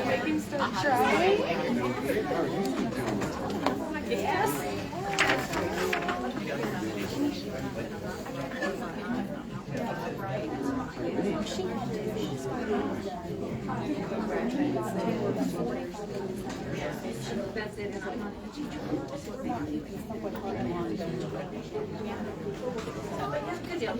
Make him still try. Yes. That's it. Good deal.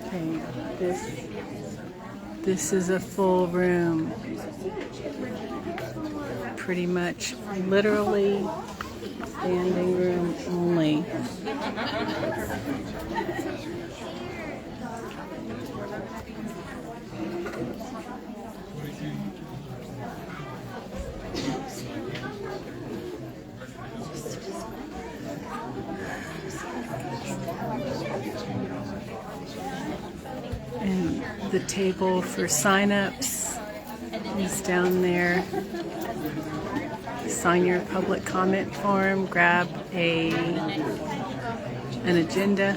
Okay, this is a full room. Pretty much literally standing room only. And the table for sign-ups is down there. Sign your public comment form, grab an agenda.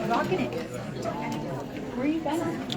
Rocking it. Where are you going?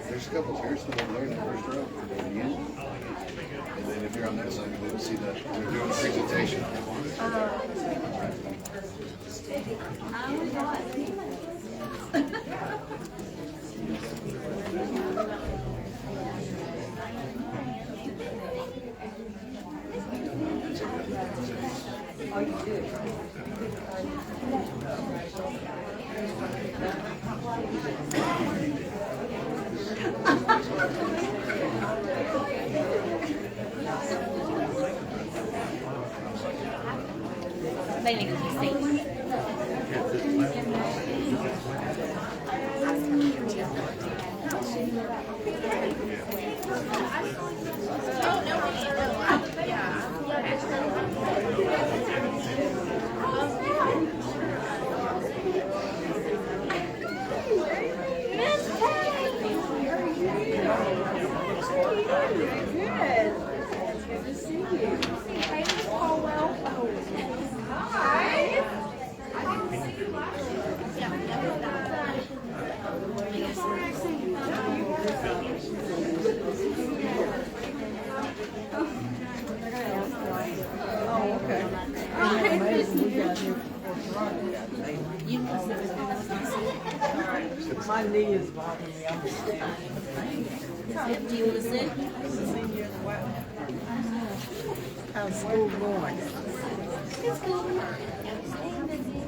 There's a couple chairs still over there in the first row. And then if you're on that side, you'll see that we're doing a presentation. Oh, you do. They need to be seen. My knee is bothering me. I'm Do you want to sit? How's school going? It's cool. Staying busy.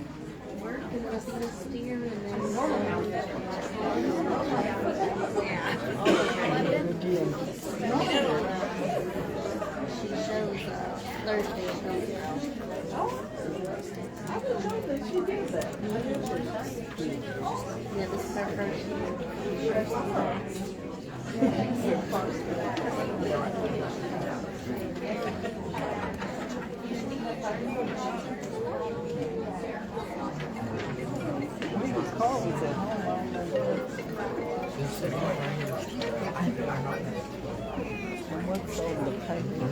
Work and listening to steer and then she shows Thursday. She did that. Yeah, this is her first We was calling at home. And what's over the paper?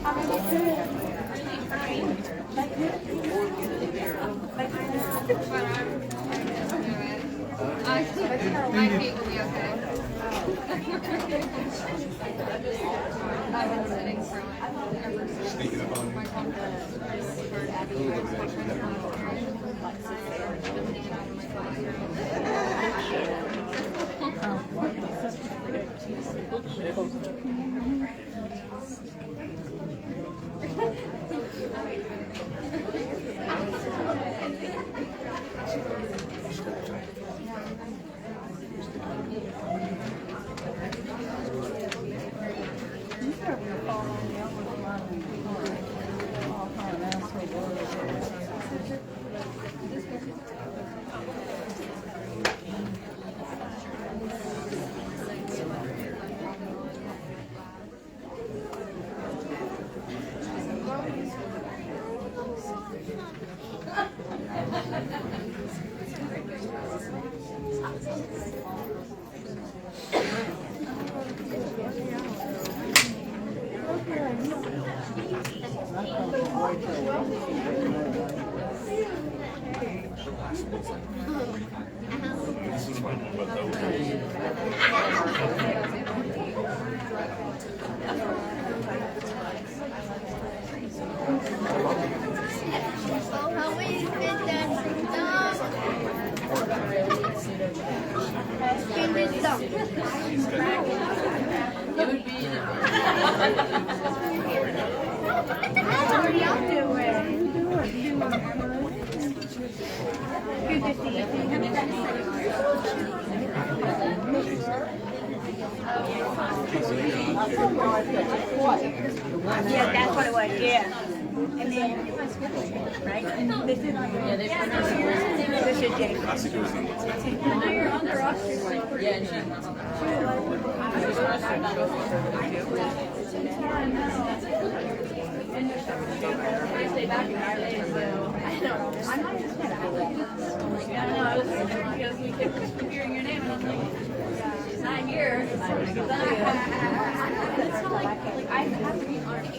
I didn't see that My feet will be okay. I've been sitting for my Yeah, that's what it was, yeah. And then, right? And this is, this is Jake. Now you're on the roster. Stay back in Ireland, so I don't know. I'm not just gonna I don't know. I was because we kept hearing your name, and I was like, she's not here. It's not like I have to be honest.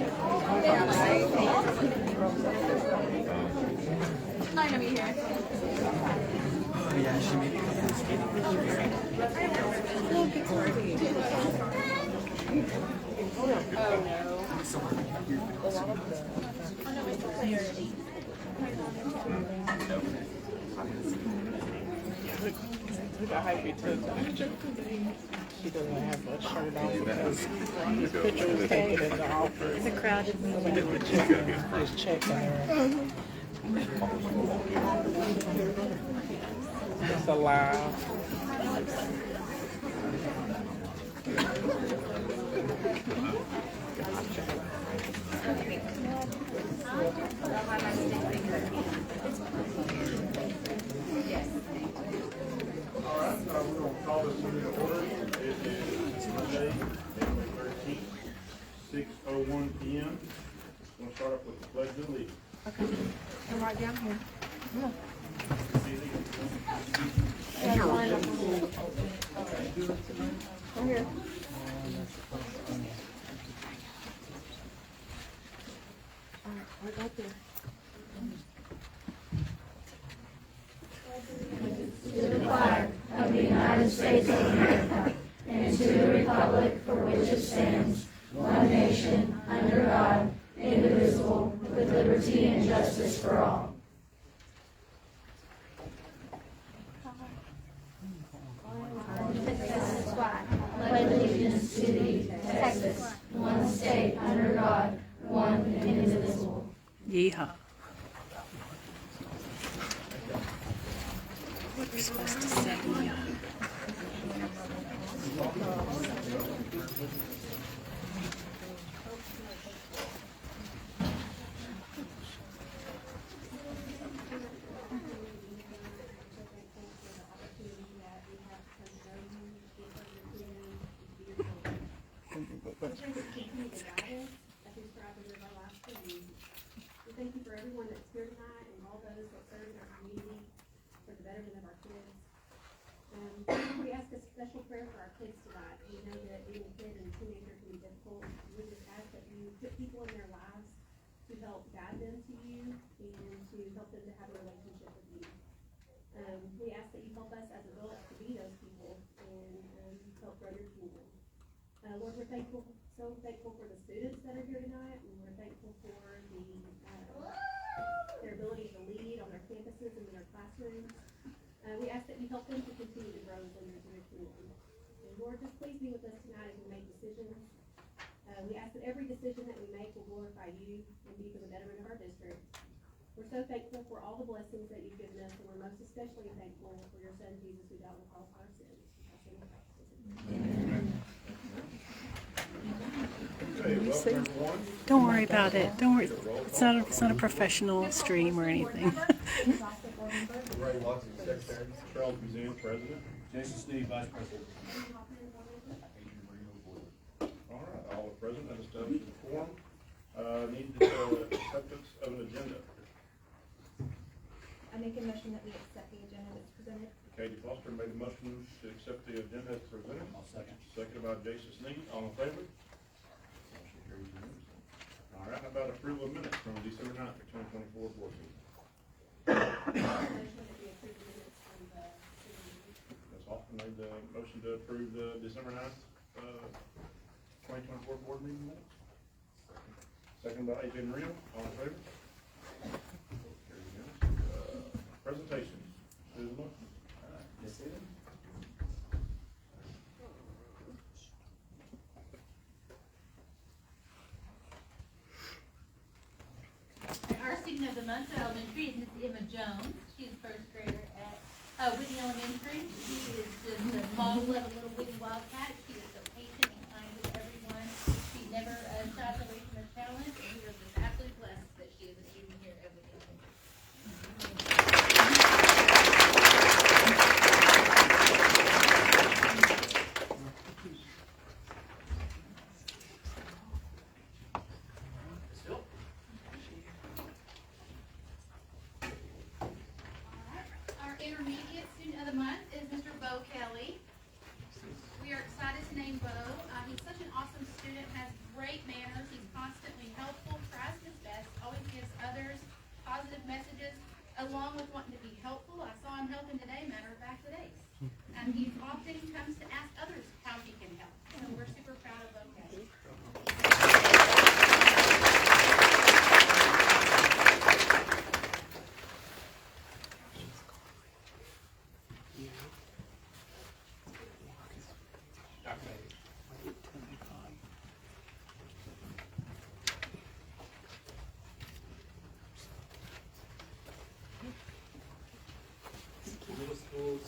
It's not gonna be here. Yeah, she made it. Look at how he took She doesn't have a shirt on because his picture was taken in the office. It's a crowded So we did the check, just checking her. It's alive. We're going to call this meeting to order. It is Monday, April 13th, 6:01 p.m. We're going to start off with the pledge of allegiance. I'm right down here. I'm here. Right there. To the flag of the United States of America Yeehaw. We're supposed to say yeehaw. We thank you for everyone that's here tonight and all those that serve in our community for the betterment of our kids. We ask a special prayer for our kids tonight. We know that being a kid and a teenager can be difficult. We just ask that you put people in their lives to help guide them to you and to help them to have a relationship with you. We ask that you help us as adults to be those people and help grow your kingdom. Lord, we're thankful, so thankful for the students that are here tonight, and we're thankful for their ability to lead on their campuses and in their classrooms. We ask that you help them to continue to grow within your kingdom. And Lord, just please be with us tonight as we make decisions. We ask that every decision that we make will glorify you and be for the betterment of our district. We're so thankful for all the blessings that you've given us, and we're most especially thankful for your son Jesus who died on the cross for our sins. Amen. Okay, welcome everyone. Don't worry about it. Don't worry. It's not a professional stream or anything. Ray Watson, secretary. Charles Museum president. Jason Steve, vice president. All right, all are present and established in quorum. Need the acceptance of an agenda. I make a motion that we accept the agenda that's presented. Katie Foster made a motion to accept the agenda as presented. I'll second. Seconded by Jason Sneed. All in favor? Motion carries unanimously. All right, how about approval of minutes from December 9th, 2024 board meeting? Ms. Hoffman made the motion to approve the December 9th, 2024 board meeting minutes. Second by AJ Marino. All in favor? Carries unanimously. Presentations. Susan Motion. Yes, sir. Our student of the month at elementary is Miss Emma Jones. She's a first grader at Whitney Elementary. She is just a model of a little Whitney Wildcat. She is so patient and kind with everyone. She never shies away from her challenge, and we are just absolutely blessed that she is a student here at Whitney Elementary. Our intermediate student of the month is Mr. Bo Kelly. We are excited to name Bo. He's such an awesome student, has great manners. He's constantly helpful, tries his best, always gives others positive messages, along with wanting to be helpful. I saw him helping today, matter of fact, today. And he often comes to ask others how he can help. So we're super proud of Bo Kelly. Middle school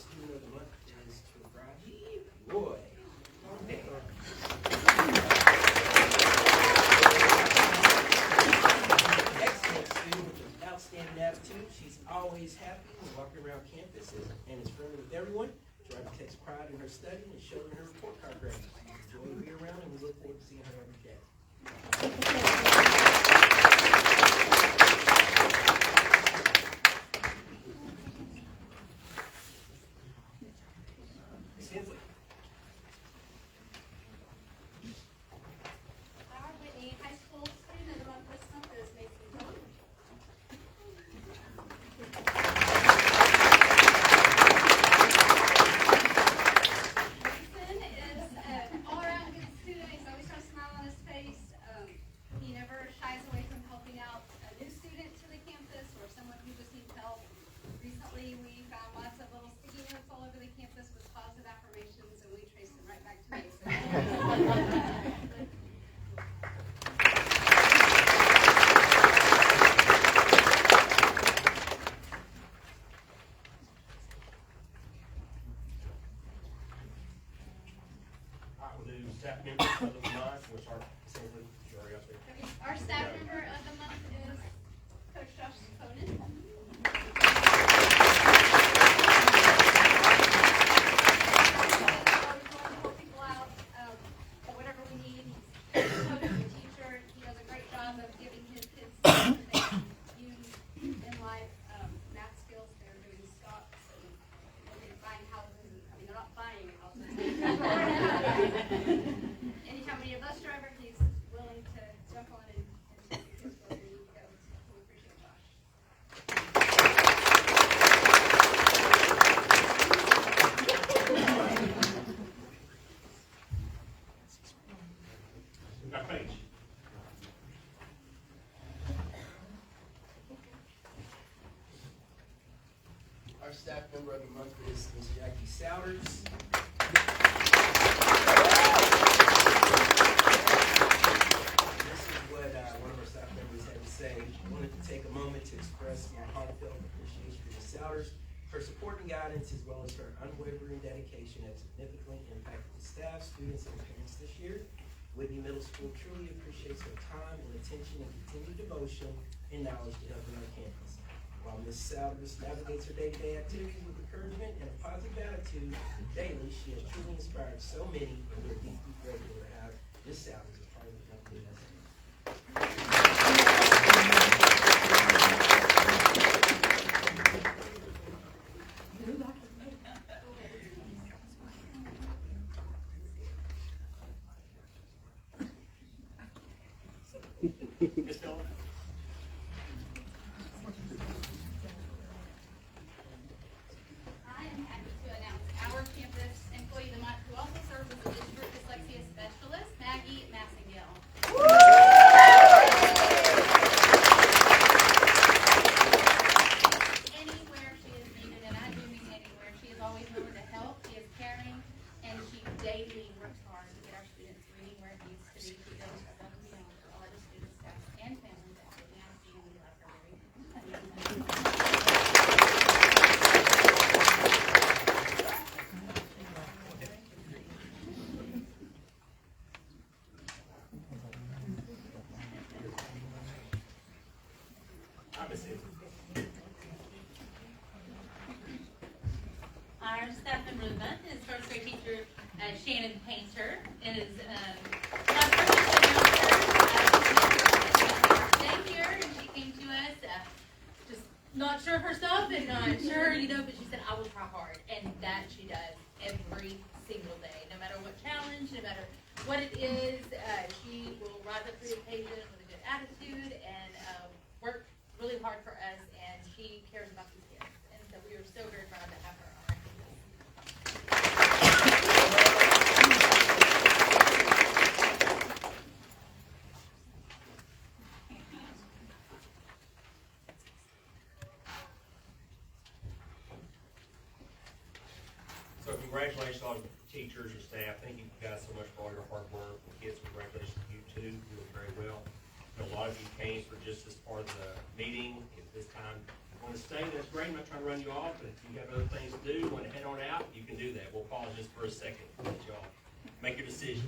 We'll do staff members of the month. We'll start simply, Sherry up there. Okay, our staff member of the month is Coach Josh Conan. People out, whatever we need. He's a coach, a teacher. He does a great job of giving his kids things that they use in life, math skills. They're doing stocks and buying houses. I mean, they're not buying houses. Anytime we need a bus driver, he's willing to jump on and take the kids where we need to go. So we appreciate Josh. We got Paige. Our staff member of the month is Ms. Jackie Souders. This is what one of our staff members had to say. I wanted to take a moment to express my heartfelt appreciation for Ms. Souders. Her support and guidance, as well as her unwavering dedication, have significantly impacted the staff, students, and parents this year. Whitney Middle School truly appreciates her time and attention and continued devotion and knowledge to helping our campus. While Ms. Souders navigates her day-to-day activities with encouragement and a positive attitude daily, she has truly inspired so many, and we are deeply grateful to have Ms. Souders as part of the company. Ms. Miller. I am happy to announce our campus employee of the month, who also serves as a district dyslexia specialist, Maggie Massengale. Anywhere she is needed, and I do mean anywhere, she is always willing to help. She is caring, and she daily works hard to get our students reading where it needs to be. She goes above and beyond for all of the students, staff, and families at the ISD, and we like her very much. Hi, Ms. Hibbs. Our staff member of the month is first grade teacher Shannon Painter. It is my privilege to announce her birthday here, and she came to us just not sure of herself and not sure, but she said, I will try hard, and that she does every single day. No matter what challenge, no matter what it is, she will rise up to the occasion with a good attitude and work really hard for us, and she cares about these kids. And so we are so very proud to have her on our campus. So congratulations to all the teachers and staff. Thank you guys so much for all your hard work. The kids, congratulations to you too. You did very well. A lot of you came for just this part of the meeting. At this time, you want to stay, that's great. I'm not trying to run you off, but if you have other things to do, want to head on out, you can do that. We'll pause just for a second. Let y'all make your decision.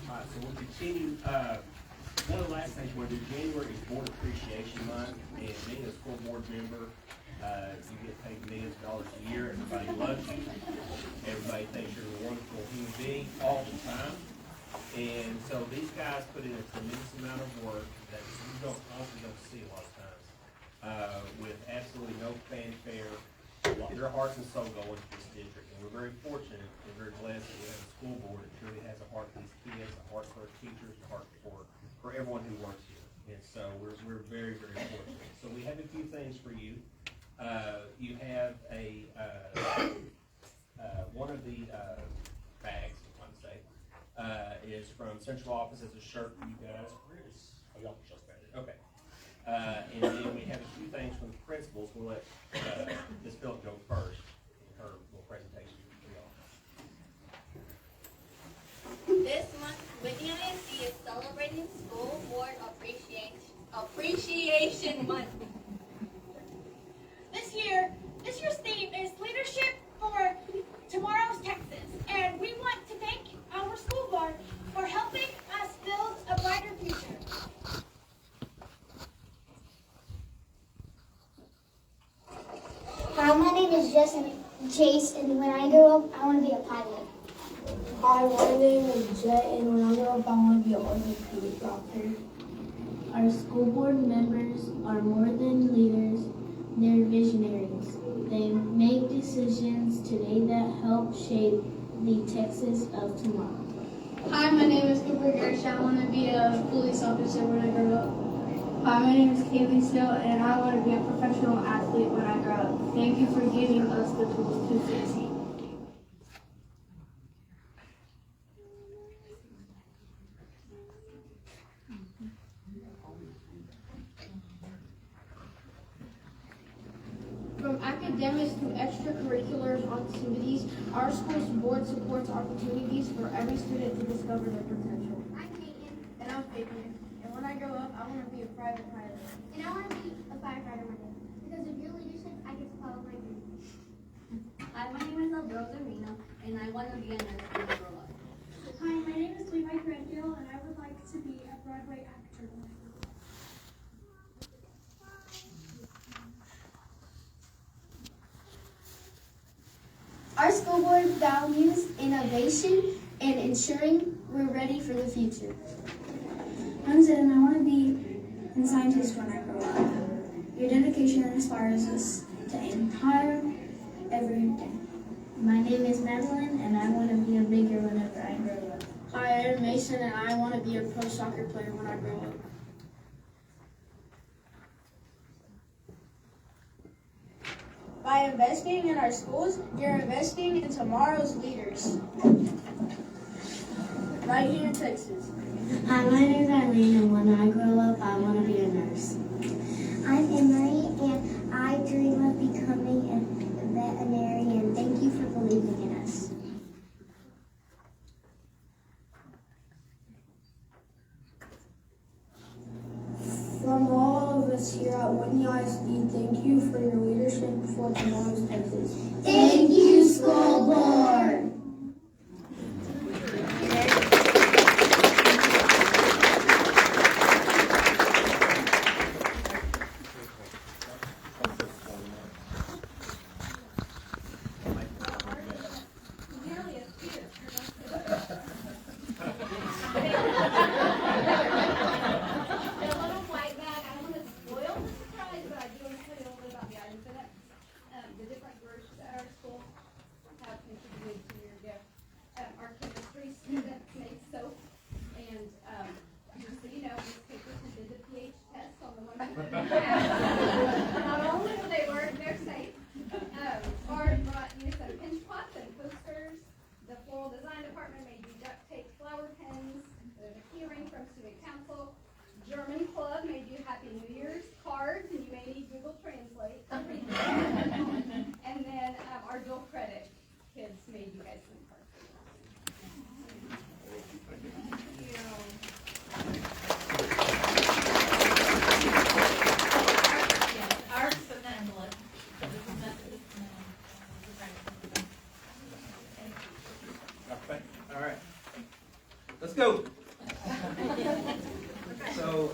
All right, so we'll continue. One of the last things we're going to do, January is Board Appreciation Month, and being a school board member, you get paid millions of dollars a year. Everybody loves you. Everybody thinks you're a wonderful human being all the time. And so these guys put in a tremendous amount of work that you honestly don't see a lot of times, with absolutely no fanfare. Their hearts and soul go into this district, and we're very fortunate and very blessed that we have a school board that truly has a heart for these kids, a heart for our teachers, a heart for everyone who works here. And so we're very, very fortunate. So we have a few things for you. You have one of the bags, I'm say, is from central office as a shirt for you guys. Where is And then we have a few things from the principals. We'll let Ms. Phillip go first in her little presentation for y'all. This month, Whitney ISD is celebrating School Board Appreciation Month. This year's theme is Leadership for Tomorrow's Texas, and we want to thank our school board for helping us build a brighter future. Hi, my name is Chase, and when I grow up, I want to be a pilot. Hi, my name is Jet, and when I grow up, I want to be an orthopedic doctor. Our school board members are more than leaders, they're visionaries. They make decisions today that help shape the Texas of tomorrow. Hi, my name is Cooper Gersh. I want to be a police officer when I grow up. Hi, my name is Kaylee Still, and I want to be a professional athlete when I grow up. Thank you for giving us the tools to succeed. From academics to extracurriculars activities, our school's board supports opportunities for every student to discover their potential. I'm Peyton. And I'm Fabian. And when I grow up, I want to be a private pilot. And I want to be a firefighter one day. Because of your leadership, I get to follow my dreams. Hi, my name is Aldoza Reno, and I want to be a nurse when I grow up. Hi, my name is Levi Granville, and I would like to be a Broadway actor when I grow up. Our school board values innovation and ensuring we're ready for the future. I'm Zed, and I want to be a scientist when I grow up. Your dedication inspires us to aim higher every day. My name is Madeline, and I want to be a bigger whenever I grow up. Hi, I'm Mason, and I want to be a pro soccer player when I grow up. By investing in our schools, you're investing in tomorrow's leaders. Right here in Texas. Hi, my name is Eileen, and when I grow up, I want to be a nurse. I'm Emery, and I dream of becoming a veterinarian. Thank you for believing in us. From all of us here at Whitney ISD, thank you for your leadership for tomorrow's Texas. Thank you, school board. Not only will they work, they're safe. Bard brought you some pinch pots and posters. The floral design department made you duct tape flower pins. There's a key ring from student council. German club made you Happy New Year's cards, and you may need Google Translate. And then our dual credit kids made you guys some cards. Thank you. All right, let's go. So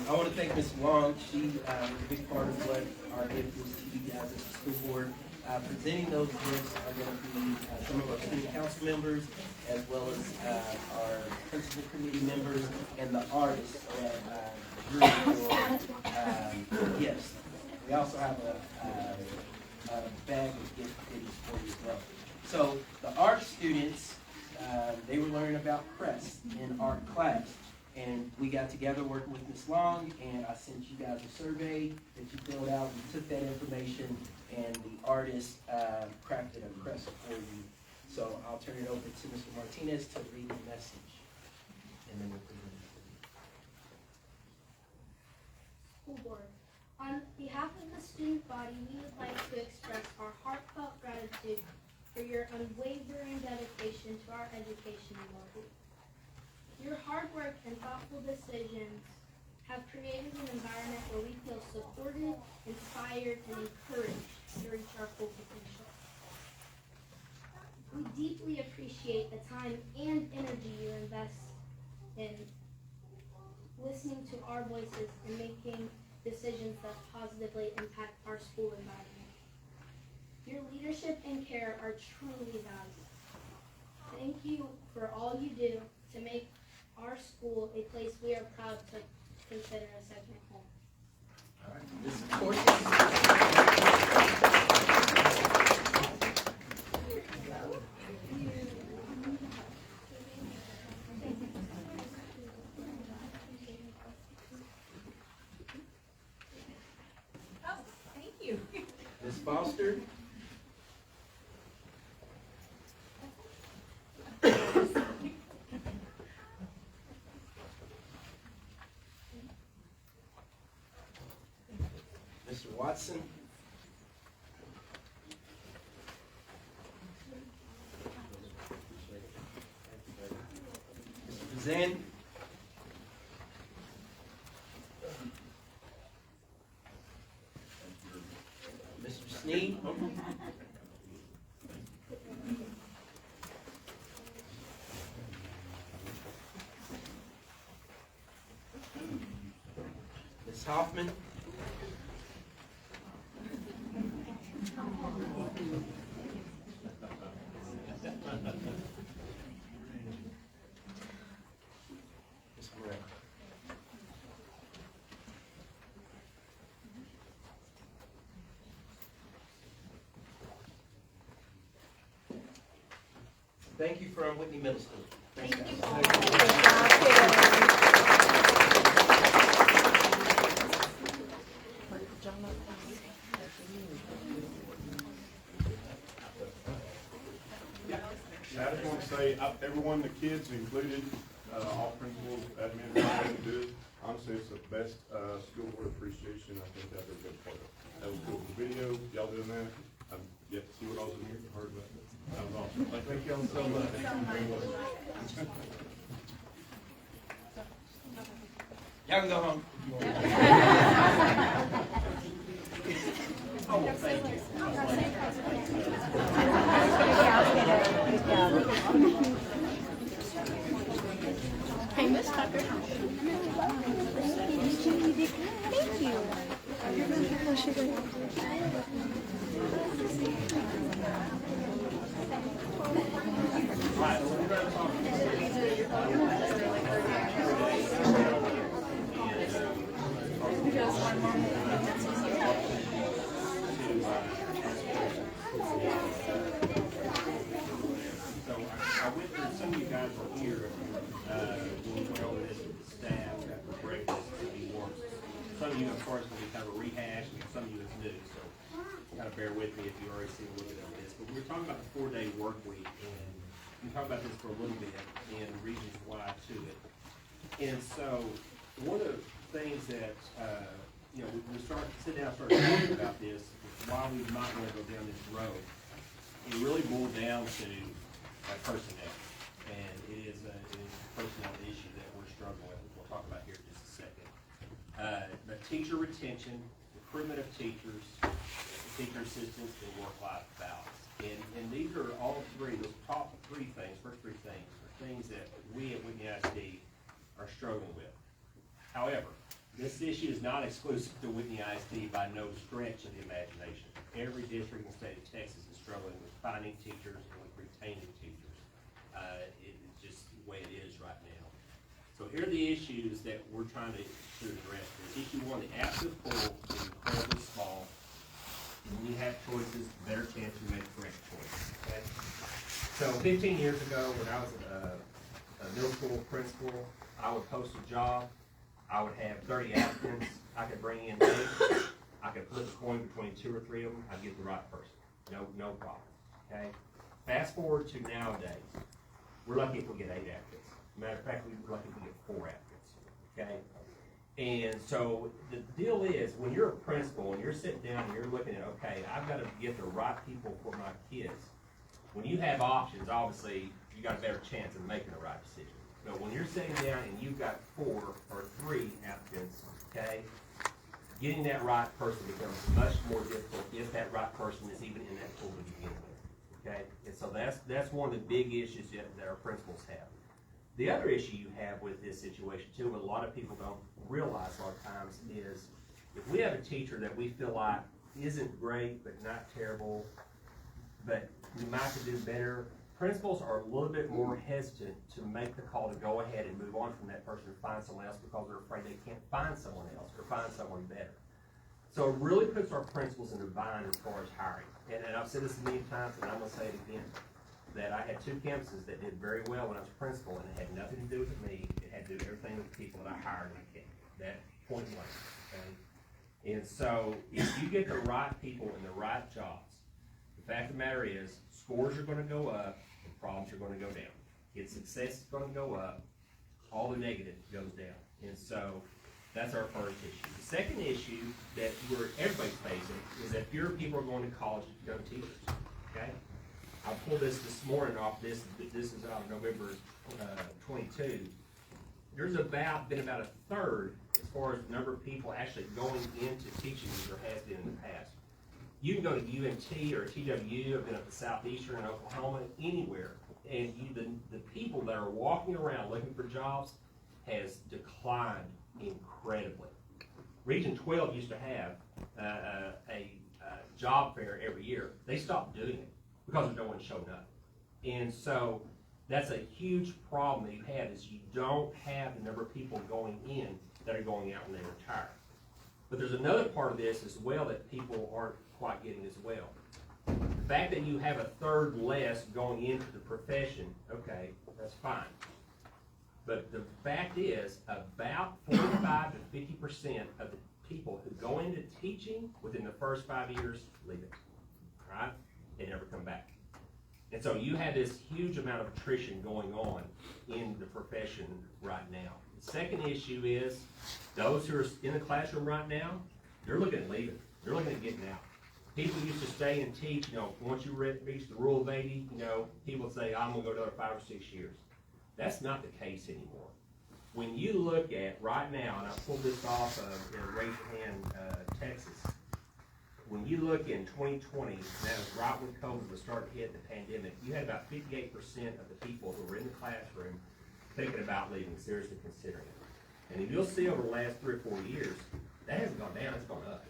I want to thank Ms. Wong. She was a big part of what our gift was to you guys as a school board. Presenting those gifts are going to be some of our student council members, as well as our principal committee members and the artists that drew your gifts. We also have a bag of gift goodies for you as well. So the art students, they were learning about crest in art class. And we got together working with Ms. Long, and I sent you guys a survey that you filled out. We took that information, and the artist crafted a crest for you. So I'll turn it over to Mr. Martinez to read the message, and then we'll present it. School board. body, we would like to express our heartfelt gratitude for your unwavering dedication to our education and well-being. Your hard work and thoughtful decisions have created an environment where we feel supported, inspired, and encouraged to reach our full potential. We deeply appreciate the time and energy you invest in listening to our voices and making decisions that positively impact our school environment. Your leadership and care are truly valued. Thank you for all you do to make our school a place we are proud to consider a second home. All right, Mrs. Porteous. Oh, thank you. Ms. Foster. Mr. Watson. Mr. Bazan. Mr. Sneed. Ms. Hoffman. Ms. Moran. Thank you from Whitney Middle School. Thank you. I just want to say, everyone, the kids included, all principals, administrators do it. Honestly, it's the best school board appreciation I think I've ever been part of. That was cool. The video, y'all doing that, I've yet to see what I was in here, heard about it. That was awesome. Thank y'all so much. Y'all can go home. Oh, thank you. Hey, Miss Tucker. Thank you. So I went through, some of you guys were here, when we went over this with the staff after breakfast to be more. Some of you, of course, will be kind of a rehash, and some of you is new, so kind of bear with me if you already seen a little bit of this. But we were talking about the 4-day work week, and we talked about this for a little bit, and reasons why to it. And so, one of the things that, we start talking about this, why we might want to go down this road. It really boiled down to personnel, and it is a personnel issue that we're struggling with. We'll talk about here in just a second. The teacher retention, recruitment of teachers, teacher assistants, and work-life balance. And these are all three, those top three things, first three things, are things that we at Whitney ISD are struggling with. However, this issue is not exclusive to Whitney ISD by no stretch of the imagination. Every district in the state of Texas is struggling with finding teachers and with retaining teachers. It's just the way it is right now. So here are the issues that we're trying to address. Issue one, the active pool is incredibly small. When you have choices, better chance you make the correct choice. Okay? So 15 years ago, when I was a middle school principal, I would post a job. I would have 30 applicants. I could bring in 8. I could flip a coin between 2 or 3 of them. I'd get the right person. No problem. Okay? Fast forward to nowadays. We're lucky if we get 8 applicants. Matter of fact, we're lucky if we get 4 applicants. Okay? And so the deal is, when you're a principal and you're sitting down and you're looking at, okay, I've got to get the right people for my kids. When you have options, obviously, you got a better chance of making the right decision. But when you're sitting down and you've got 4 or 3 applicants, okay, getting that right person becomes much more difficult if that right person is even in that pool to begin with, okay? And so that's one of the big issues that our principals have. The other issue you have with this situation too, what a lot of people don't realize a lot of times, is if we have a teacher that we feel like isn't great but not terrible, but we might could do better, principals are a little bit more hesitant to make the call to go ahead and move on from that person and find someone else because they're afraid they can't find someone else or find someone better. So it really puts our principals in a bind as far as hiring. And I've said this many times, and I'm going to say it again, that I had 2 campuses that did very well when I was principal, and it had nothing to do with me. It had to do with everything with the people that I hired and kept. That point blank. Okay? And so if you get the right people in the right jobs, the fact of the matter is scores are going to go up and problems are going to go down. Kid success is going to go up. All the negative goes down. And so that's our first issue. The second issue that everybody's facing is that fewer people are going to college to become teachers. Okay? I pulled this morning off this is November 22. There's been about a third as far as the number of people actually going into teaching as there has been in the past. You can go to UNT or TWU, I've been up to Southeastern in Oklahoma, anywhere, and the people that are walking around looking for jobs has declined incredibly. Region 12 used to have a job fair every year. They stopped doing it because no one showed up. And so that's a huge problem that you have, is you don't have the number of people going in that are going out when they retire. But there's another part of this as well that people aren't quite getting as well. The fact that you have a third less going into the profession, okay, that's fine. But the fact is, about 45 to 50% of the people who go into teaching within the first 5 years leave it, all right? They never come back. And so you have this huge amount of attrition going on in the profession right now. The second issue is those who are in the classroom right now, they're looking at leaving. They're looking at getting out. People used to stay and teach, once you reach the rule of 80, people say, I'm going to go another 5 or 6 years. That's not the case anymore. When you look at right now, and I pulled this off of Raise Your Hand, Texas, when you look in 2020, that was right when COVID was starting to hit the pandemic, you had about 58% of the people who were in the classroom thinking about leaving, seriously considering it. And you'll see over the last 3 or 4 years, that hasn't gone down, it's gone up.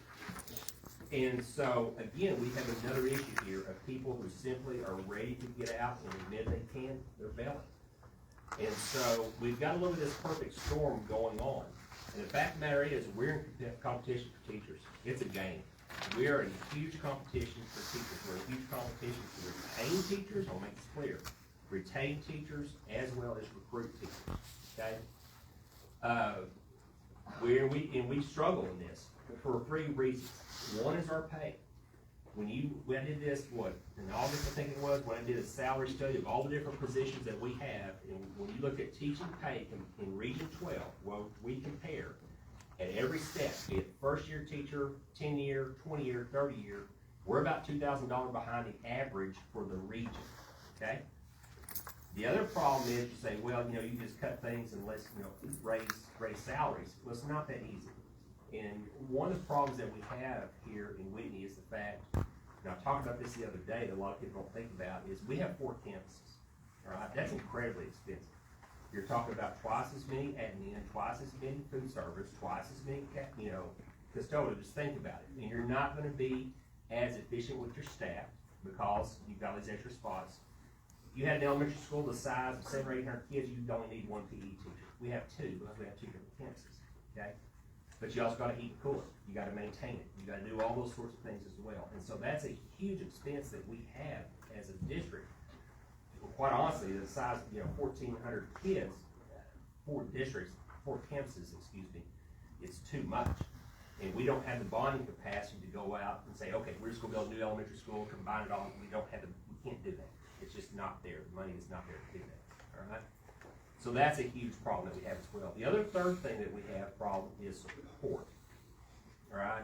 And so, again, we have another issue here of people who simply are ready to get out and admit they can, they're bailing. And so, we've got a little bit of this perfect storm going on. And the fact of the matter is, we're in competition for teachers. It's a game. We are in huge competition for teachers. We're in huge competition to retain teachers, I'll make this clear. Retain teachers as well as recruit teachers, okay? We struggle in this for 3 reasons. One is our pay. When I did this, in August I think it was, when I did a salary study of all the different positions that we have, and when you look at teaching pay in Region 12, well, we compare at every step, be it first year teacher, 10-year, 20-year, 30-year, we're about $2,000 behind the average for the region, okay? The other problem is you say, well, you just cut things and let's, raise salaries. Well, it's not that easy. And one of the problems that we have here in Whitney is the fact, and I talked about this the other day that a lot of people don't think about, is we have 4 campuses, all right? That's incredibly expensive. You're talking about twice as many admin, twice as many food service, twice as many, custodians. Just think about it. And you're not going to be as efficient with your staff because you've got these extra spots. If you had an elementary school the size of 700 or 800 kids, you'd only need 1 PE teacher. We have 2 because we have 2 different campuses, okay? But you also got to heat and cool it. You got to maintain it. You got to do all those sorts of things as well. And so that's a huge expense that we have as a district. Quite honestly, the size of 1,400 kids, 4 districts, 4 campuses, it's too much. And we don't have the bonding capacity to go out and say, okay, we're just going to build a new elementary school, combine it all. We can't do that. It's just not there. The money is not there to do that. All right. So that's a huge problem that we have as well. The other third thing that we have problem is support. All right?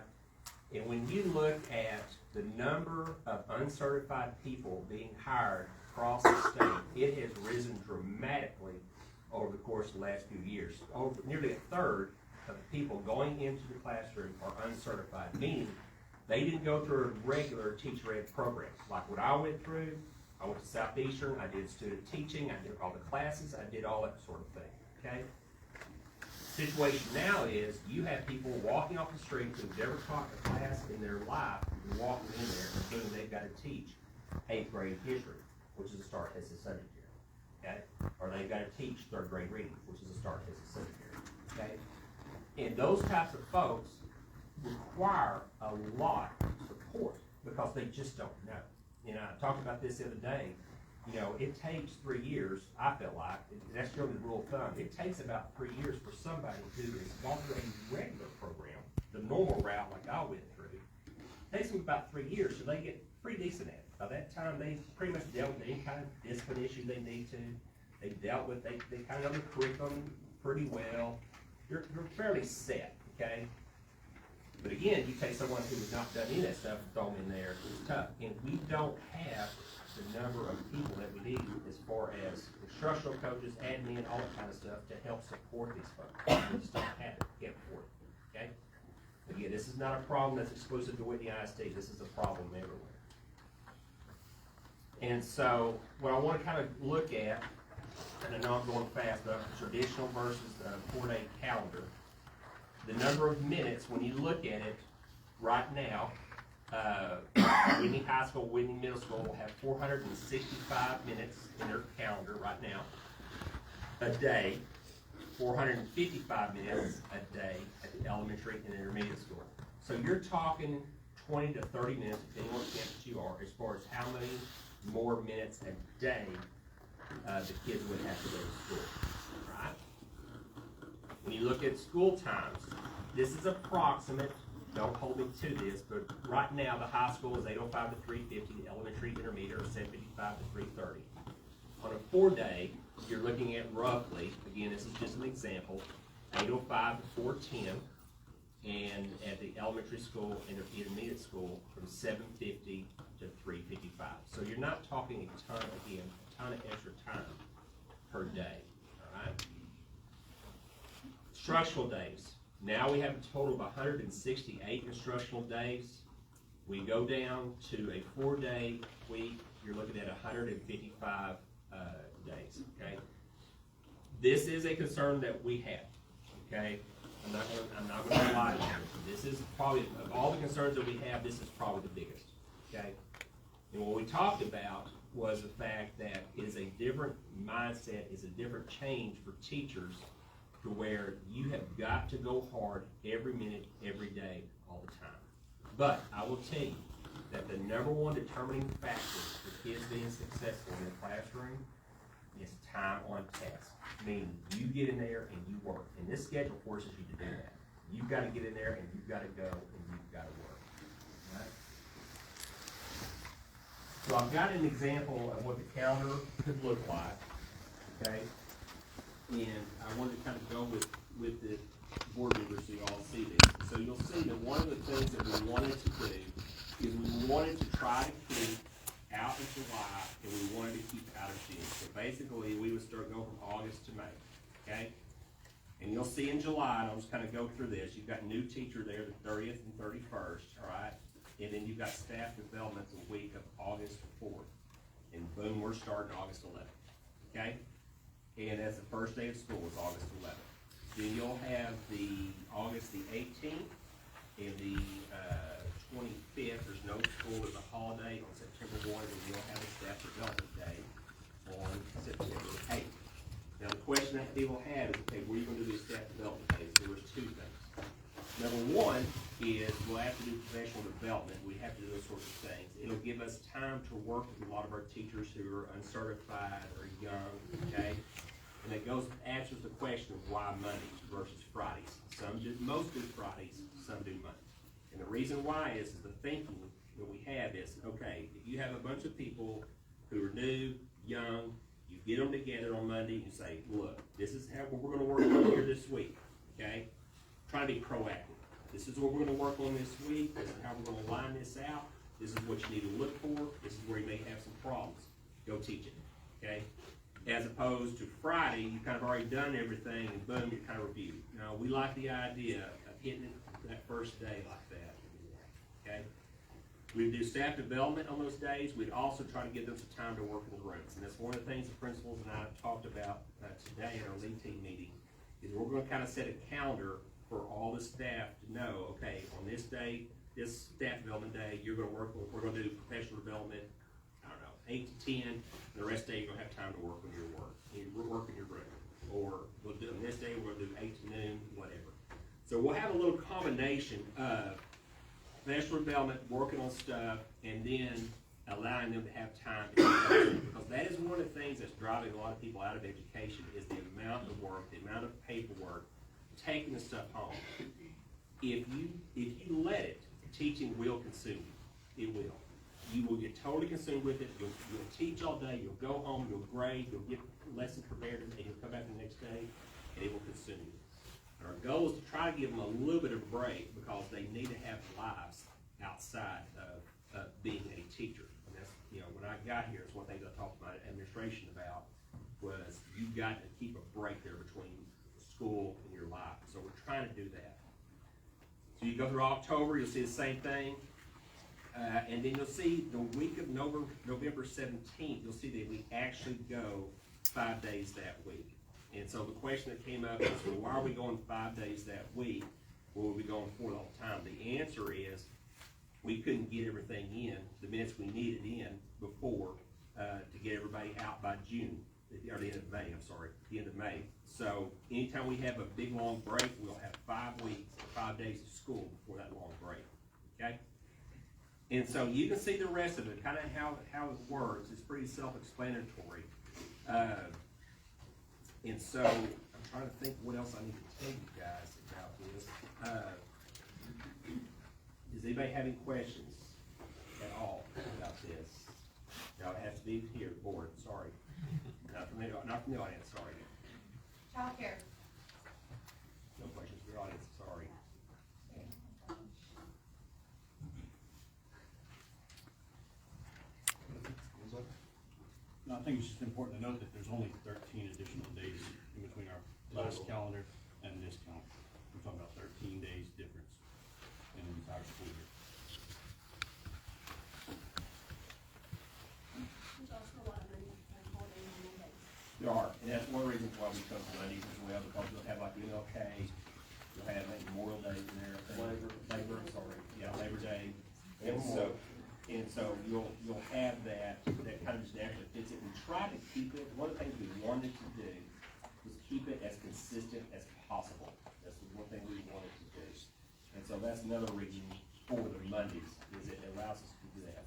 And when you look at the number of uncertified people being hired across the state, it has risen dramatically over the course of the last few years. Over nearly a third of the people going into the classroom are uncertified, meaning they didn't go through a regular teacher ed program. Like what I went through, I went to Southeastern, I did student teaching, I did all the classes, I did all that sort of thing, okay? Situation now is you have people walking off the street who've never taught a class in their life and walking in there and thinking they've got to teach 8th grade history, which is a start as a subject here, okay? Or they've got to teach 3rd grade reading, which is a start as a subject here, okay? And those types of folks require a lot of support because they just don't know. You know, I talked about this the other day. You know, it takes 3 years, I feel like, that's generally the rule of thumb, it takes about 3 years for somebody who is gone through a regular program, the normal route like I went through, it takes them about 3 years, so they get pretty decent at it. By that time, they've pretty much dealt with any kind of discipline issue they need to. They've dealt with, they kind of know the curriculum pretty well. You're fairly set, okay? But again, you take someone who has not done any of that stuff and throw them in there, it's tough. And we don't have the number of people that we need as far as instructional coaches, admin, all that kind of stuff to help support these folks. We just don't have it, can't afford it, okay? Again, this is not a problem that's exclusive to Whitney ISD. This is a problem everywhere. And so what I want to kind of look at, and I know I'm going fast, but traditional versus the 4-day calendar. The number of minutes, when you look at it right now, Whitney High School, Whitney Middle School will have 465 minutes in their calendar right now, a day, 455 minutes a day at the elementary and intermediate school. So you're talking 20 to 30 minutes, depending on what campus you are, as far as how many more minutes a day the kids would have to go to school, right? When you look at school times, this is approximate, don't hold me to this, but right now the high school is 8:05 to 3:50, the elementary intermediate are 7:55 to 3:30. On a 4-day, you're looking at roughly, again, this is just an example, 8:05 to 4:10, and at the elementary school and the intermediate school from 7:50 to 3:55. So you're not talking a ton, again, a ton of extra time per day, all right? Instructional days. Now we have a total of 168 instructional days. We go down to a 4-day week, you're looking at 155 days, okay? This is a concern that we have, okay? I'm not gonna lie to you. This is probably, of all the concerns that we have, this is probably the biggest, okay? And what we talked about was the fact that it is a different mindset, is a different change for teachers to where you have got to go hard every minute, every day, all the time. But I will tell you that the number one determining factor for kids being successful in the classroom is time on task. Meaning you get in there and you work. And this schedule forces you to do that. You've got to get in there and you've got to go and you've got to work. Right? So I've got an example of what the calendar could look like. Okay? And I wanted to kind of go with the board members so you all see this. So you'll see that one of the things that we wanted to do is we wanted to try to keep out in July and we wanted to keep out of June. So basically we would start going from August to May, okay? And you'll see in July, and I'll just kind of go through this, you've got new teacher there the 30th and 31st, all right? And then you've got staff development the week of August 4th. And boom, we're starting August 11th, okay? And that's the first day of school is August 11th. Then you'll have the August the 18th and the 25th. There's no school. There's a holiday on September 1, and you'll have a staff development day on September 8th. Now the question that people have is, okay, where are you going to do these staff development days? So there's two things. Number one is we'll have to do professional development. We have to do those sorts of things. It'll give us time to work with a lot of our teachers who are uncertified or young, okay? And it answers the question of why Mondays versus Fridays. Most do Fridays, some do Mondays. And the reason why is the thinking that we have is, okay, if you have a bunch of people who are new, young, You get them together on Monday, you say, look, this is how we're gonna work on here this week, okay? Try to be proactive. This is what we're gonna work on this week, this is how we're gonna line this out, this is what you need to look for, this is where you may have some problems. Go teach it, okay? As opposed to Friday, you've kind of already done everything, and boom, you kind of review. Now, we like the idea of hitting it that first day like that, okay? We do staff development on those days. We'd also try to give them some time to work in the rooms. And that's one of the things the principals and I have talked about today in our lead team meeting, is we're gonna kind of set a calendar for all the staff to know, okay, on this day, this staff development day, we're gonna do professional development, I don't know, 8 to 10, and the rest of the day you're gonna have time to work on your work in your room. Or we'll do, on this day, we're gonna do 8 to noon, whatever. So we'll have a little combination of professional development, working on stuff, and then allowing them to have time to do it. Because that is one of the things that's driving a lot of people out of education, is the amount of work, the amount of paperwork, taking the stuff home. If you let it, teaching will consume you. It will. You will get totally consumed with it. You'll teach all day. You'll go home. You'll grade. You'll get lessons prepared, and you'll come back the next day, and it will consume you. And our goal is to try to give them a little bit of a break, because they need to have lives outside of being a teacher. And that's, when I got here, it's one of the things I talked to my administration about, was you've got to keep a break there between school and your life. So we're trying to do that. So you go through October, you'll see the same thing. And then you'll see the week of November 17th, you'll see that we actually go 5 days that week. And so the question that came up is, well, why are we going 5 days that week? Well, we'll be going 4 all the time. The answer is, we couldn't get everything in, the minutes we needed in before, to get everybody out by June, or the end of May, the end of May. So anytime we have a big long break, we'll have 5 weeks, 5 days of school before that long break, okay? And so you can see the rest of it, kind of how it works. It's pretty self-explanatory. And so I'm trying to think what else I need to tell you guys about this. Does anybody have any questions at all about this? Now, it has to be here, board, sorry. Not from the audience, sorry. Childcare. No questions from the audience, sorry. No, I think it's just important to note that there's only 13 additional days in between our last calendar and this calendar. We're talking about 13 days difference in the entire school year. There's also a lot of holidays on Mondays. There are, and that's one reason why we chose Mondays as well, because we'll have like MLK, you'll have like Memorial Day in there, Labor Day. And so you'll have that kind of just naturally fits it. We try to keep it, one of the things we wanted to do was keep it as consistent as possible. That's the one thing we wanted to do. And so that's another reason for the Mondays, is it allows us to do that.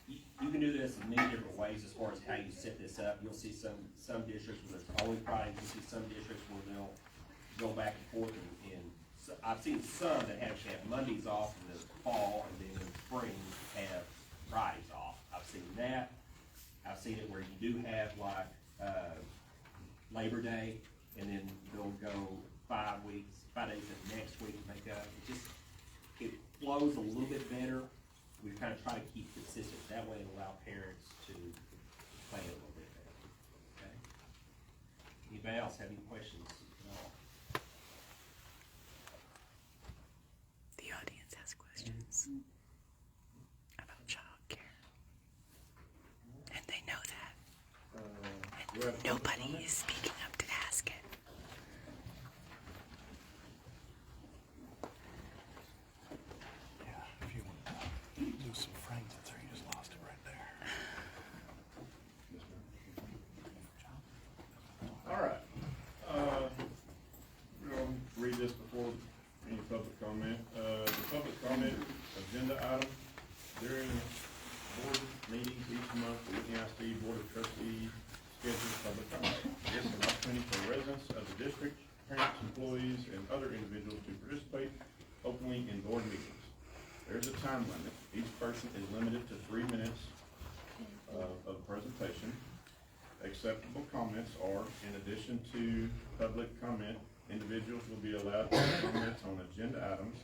You can do this in many different ways as far as how you set this up. You'll see some districts where there's only Fridays. You'll see some districts where they'll go back and forth. And so I've seen some that actually have Mondays off in the fall, and then in the spring have Fridays off. I've seen that. I've seen it where you do have like Labor Day, and then they'll go 5 days the next week to make up. It flows a little bit better. We kind of try to keep consistent. That way it allow parents to plan a little bit better. Okay. Anybody else have any questions at all? The audience has questions about childcare. And they know that. And nobody is speaking up to ask it. Yeah, if you want to lose some frames, that's where you just lost it right there. All right. We're going to read this before any public comment. The public comment agenda item during board meetings each month, the Whitney ISD Board of Trustees schedules public comment. This is an opportunity for residents of the district, parents, employees, and other individuals to participate openly in board meetings. There is a time limit. Each person is limited to 3 minutes of presentation. Except acceptable comments are, in addition to public comment, individuals will be allowed to make comments on agenda items.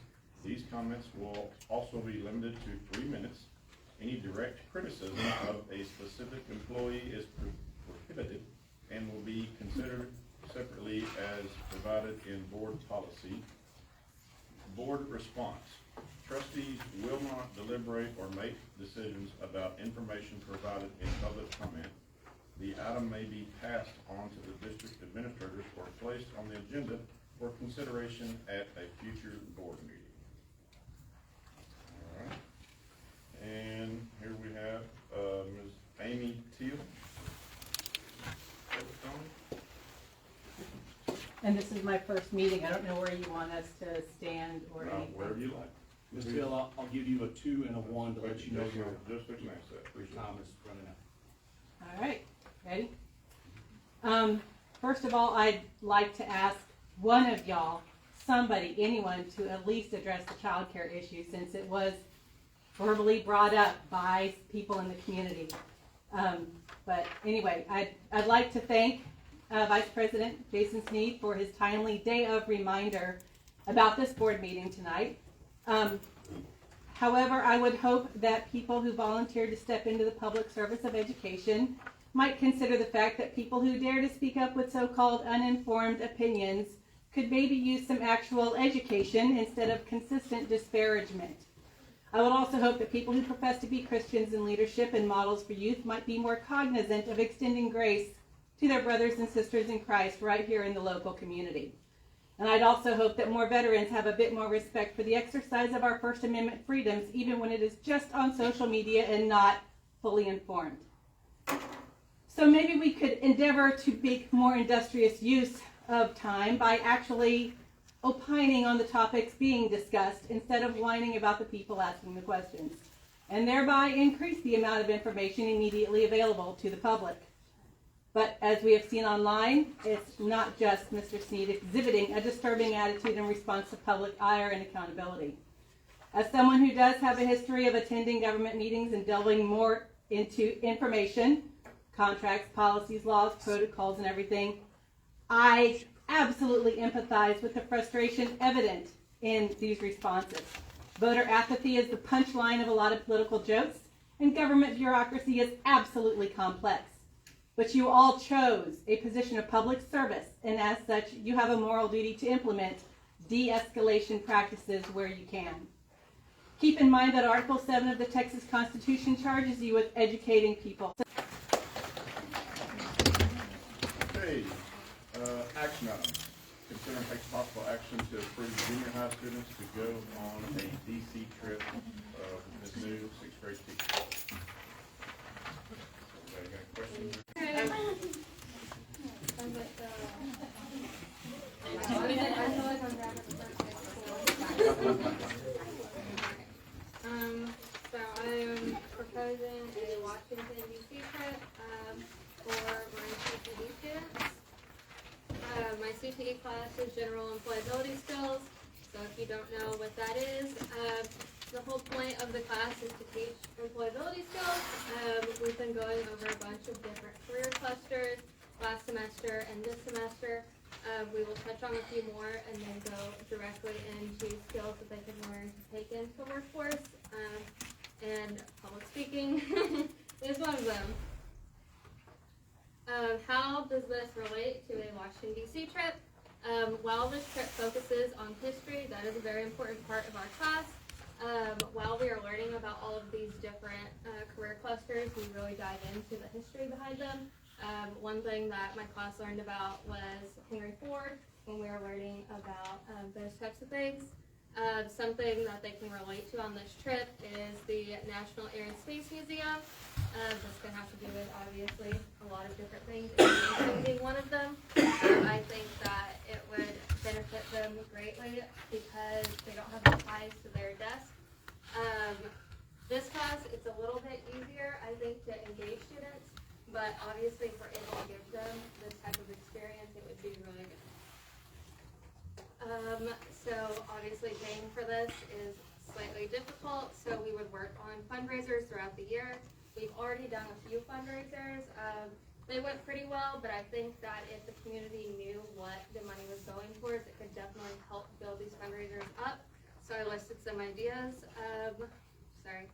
These comments will also be limited to 3 minutes. Any direct criticism of a specific employee is prohibited and will be considered separately as provided in board policy. Board response. Trustees will not deliberate or make decisions about information provided in public comment. The item may be passed on to the district administrators or placed on the agenda for consideration at a future board meeting. All right. And here we have Ms. Amy Teal. And this is my first meeting. I don't know where you want us to stand or anything. Wherever you like. Ms. Bill, I'll give you a 2 and a 1 to let you know your Just what you said. time is running out. All right, ready? First of all, I'd like to ask one of y'all, somebody, anyone, to at least address the child care issue since it was verbally brought up by people in the community. But anyway, I'd like to thank Vice President Jason Sneed for his timely day of reminder about this board meeting tonight. However, I would hope that people who volunteered to step into the public service of education might consider the fact that people who dare to speak up with so-called uninformed opinions could maybe use some actual education instead of consistent disparagement. I would also hope that people who profess to be Christians in leadership and models for youth might be more cognizant of extending grace to their brothers and sisters in Christ right here in the local community. And I'd also hope that more veterans have a bit more respect for the exercise of our First Amendment freedoms, even when it is just on social media and not fully informed. So maybe we could endeavor to make more industrious use of time by actually opining on the topics being discussed instead of whining about the people asking the questions, and thereby increase the amount of information immediately available to the public. But as we have seen online, it's not just Mr. Sneed exhibiting a disturbing attitude in response to public ire and accountability. As someone who does have a history of attending government meetings and delving more into information, contracts, policies, laws, protocols, and everything, I absolutely empathize with the frustration evident in these responses. Voter apathy is the punchline of a lot of political jokes, and government bureaucracy is absolutely complex. But you all chose a position of public service, and as such, you have a moral duty to implement de-escalation practices where you can. Keep in mind that Article 7 of the Texas Constitution charges you with educating people. Okay, action items. Consider and take possible action to approve junior high students to go on a DC trip with this new 6th grade teacher. Anybody got any questions? So I am proposing a Washington DC trip for my CTE students. My CTE class is General Employability Skills, so if you don't know what that is, the whole point of the class is to teach employability skills. We've been going over a bunch of different career clusters last semester and this semester. We will touch on a few more and then go directly into skills that they can learn to take into the workforce. And public speaking is one of them. How does this relate to a Washington, D.C. trip? While this trip focuses on history, that is a very important part of our class. While we are learning about all of these different career clusters, we really dive into the history behind them. One thing that my class learned about was Henry Ford when we were learning about those types of things. Something that they can relate to on this trip is the National Air and Space Museum. This can have to do with, obviously, a lot of different things, including one of them. I think that it would benefit them greatly because they don't have the ties to their desk. This class, it's a little bit easier, I think, to engage students, but obviously for it to give them this type of experience, it would be really good. So obviously paying for this is slightly difficult, so we would work on fundraisers throughout the year. We've already done a few fundraisers. they went pretty well, but I think that if the community knew what the money was going towards, it could definitely help build these fundraisers up. So I listed some ideas. Sorry.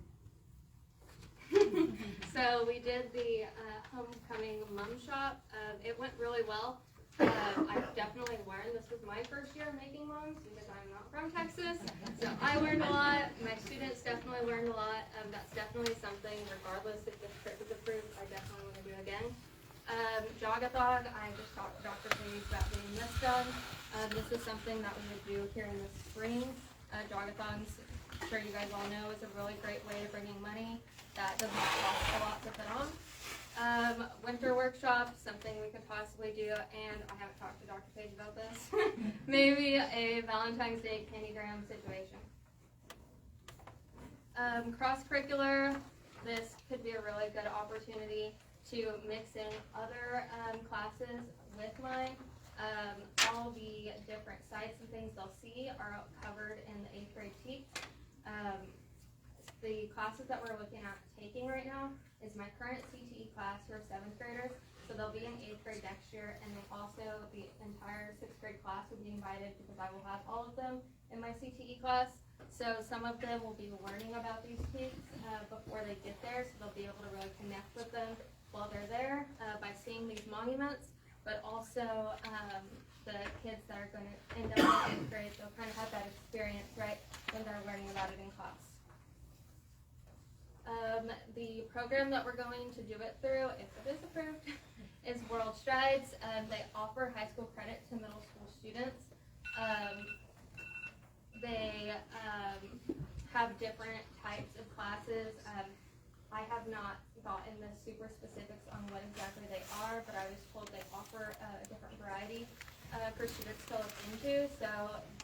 So we did the homecoming mum shop. It went really well. I definitely learned, this was my first year making mums because I'm not from Texas. So I learned a lot. My students definitely learned a lot. That's definitely something, regardless if this trip is approved, I definitely want to do again. Jog-a-thon, I just talked to Dr. Page about getting this done. This is something that we would do here in the spring. Jog-a-thons, I'm sure you guys all know, is a really great way of bringing money that does not cost a lot to put on. Winter workshop, something we could possibly do, and I haven't talked to Dr. Page about this. Maybe a Valentine's Day candygram situation. Cross-curricular, this could be a really good opportunity to mix in other classes with mine. All the different sites and things they'll see are covered in the 8th grade TEAC. The classes that we're looking at taking right now is my current CTE class, who are 7th graders, so they'll be in 8th grade next year, and then also the entire 6th grade class will be invited because I will have all of them in my CTE class. So some of them will be learning about these TEACs before they get there, so they'll be able to really connect with them while they're there by seeing these monuments, but also the kids that are going to end up in 8th grade, they'll kind of have that experience, right, when they're learning about it in class. The program that we're going to do it through, if it is approved, is World Strides. They offer high school credit to middle school students. They have different types of classes. I have not gotten the super specifics on what exactly they are, but I was told they offer a different variety for students to look into. So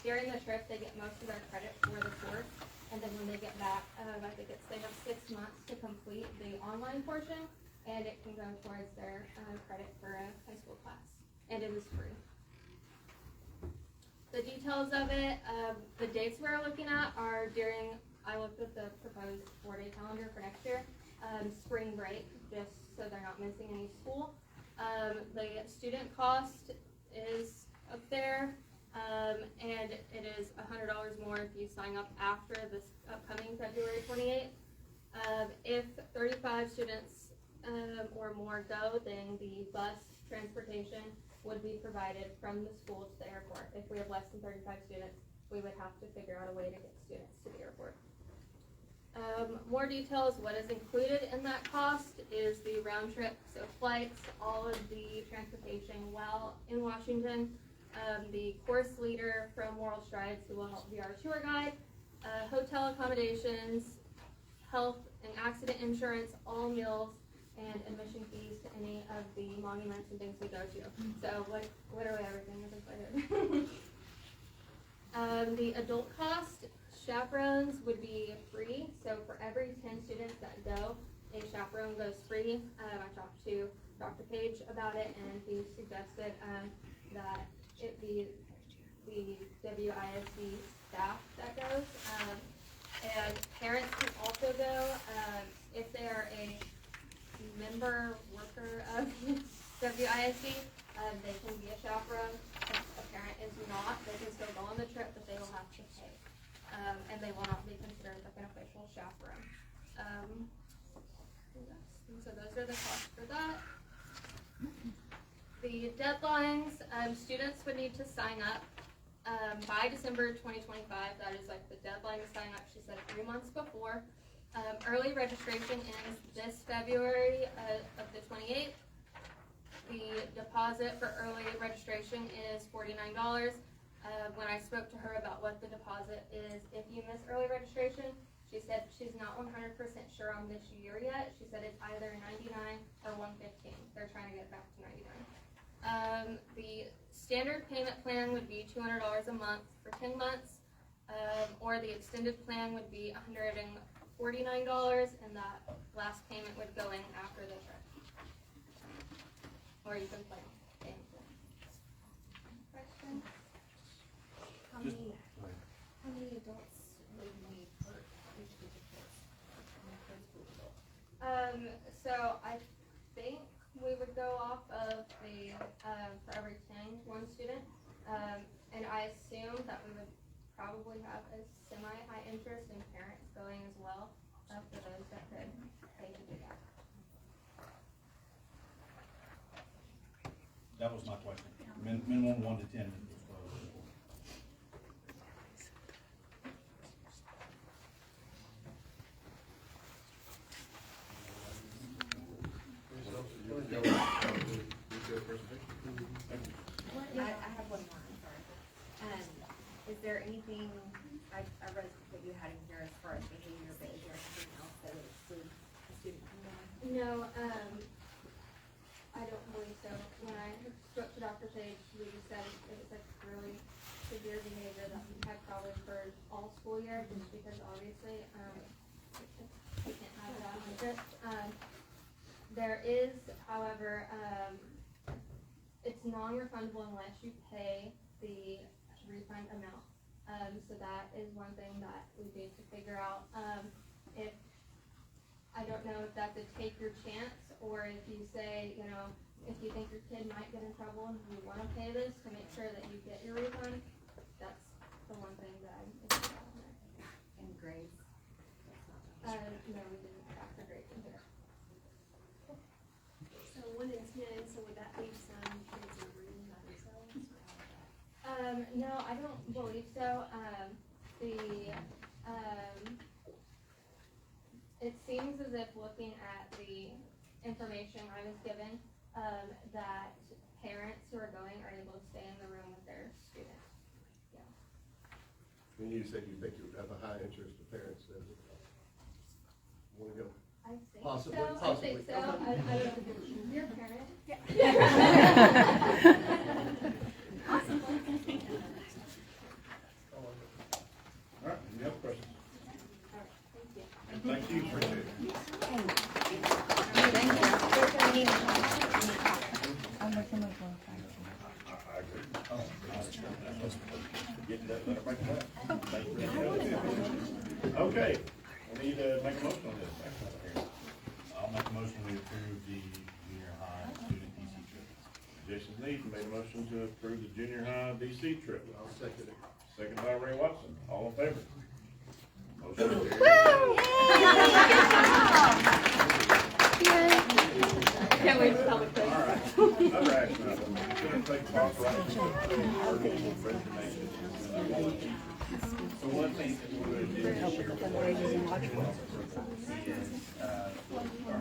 during the trip, they get most of their credit for the course. And then when they get back, I think they have 6 months to complete the online portion, and it can go towards their credit for a high school class, and it is free. The details of it, the dates we're looking at are during, I looked at the proposed 4-day calendar for next year, spring break, just so they're not missing any school. The student cost is up there. And it is $100 more if you sign up after this upcoming February 28th. If 35 students or more go, then the bus transportation would be provided from the school to the airport. If we have less than 35 students, we would have to figure out a way to get students to the airport. More details, what is included in that cost is the round trip, so flights, all of the transportation while in Washington, the course leader from World Strides who will help be our tour guide, hotel accommodations, health and accident insurance, all meals, and admission fees to any of the monuments and things we go to. So like literally everything is included. The adult cost, chaperones would be free. So for every 10 students that go, a chaperone goes free. I talked to Dr. Page about it, and he suggested that it be the WISD staff that goes. And parents can also go if they are a member worker of WISD. They can be a chaperone. If a parent is not, they can still go on the trip, but they will have to pay. And they will not be considered like an official chaperone. So those are the costs for that. The deadlines, students would need to sign up by December 2025. That is like the deadline to sign up, she said 3 months before. Early registration ends this February of the 28th. The deposit for early registration is $49. When I spoke to her about what the deposit is, if you miss early registration, she said she's not 100% sure on this year yet. She said it's either $99 or $115. They're trying to get back to $99. The standard payment plan would be $200 a month for 10 months, or the extended plan would be $149, and that last payment would go in after the trip. Or you can plan paying for it. Questions? How many adults would we need for each group of kids? So I think we would go off of the, for every 10, one student. And I assume that we would probably have a semi-high interest in parents going as well, for those that could pay to do that. That was my question. Minimum 1 to 10 is what I was looking for. I have one more, I'm sorry. Is there anything, I read what you had in here as far as behavior, but is there anything else that would exclude a student from that? No, I don't believe so. When I spoke to Dr. Sage, we just said if it's like really severe behavior that we had probably for all school year, just because obviously, we can't have that on trip. There is, however, it's non-refundable unless you pay the refund amount. So that is one thing that we need to figure out. If I don't know if that's a take your chance, or if you say, you know, if you think your kid might get in trouble and you want to pay this to make sure that you get your refund, that's the one thing that I'm interested in there. And grades? No, we didn't factor grades in here. So 1 and 10, so would that leave some kids in a room by themselves? No, I don't believe so. It seems as if looking at the information I was given, that parents who are going are able to stay in the room with their students. Yeah. When you said you think you would have a high interest of parents that want to go. I think Possibly, so. possibly. I think so. I don't know if you're a parent. All right, any other questions? All right, thank you. Thank you, appreciate it. I agree. Getting that letter back to that. Thank you. Okay, we need to make a motion on this. I'll make a motion to approve the junior high student DC trip. Jason Needham made a motion to approve the junior high DC trip. I'll second it. Second by Ray Watson. All in favor? Motion carries. Can't wait to tell the kids. All right. Other action items. Consider take possible action for resignation. So one thing that we're going to do this year is,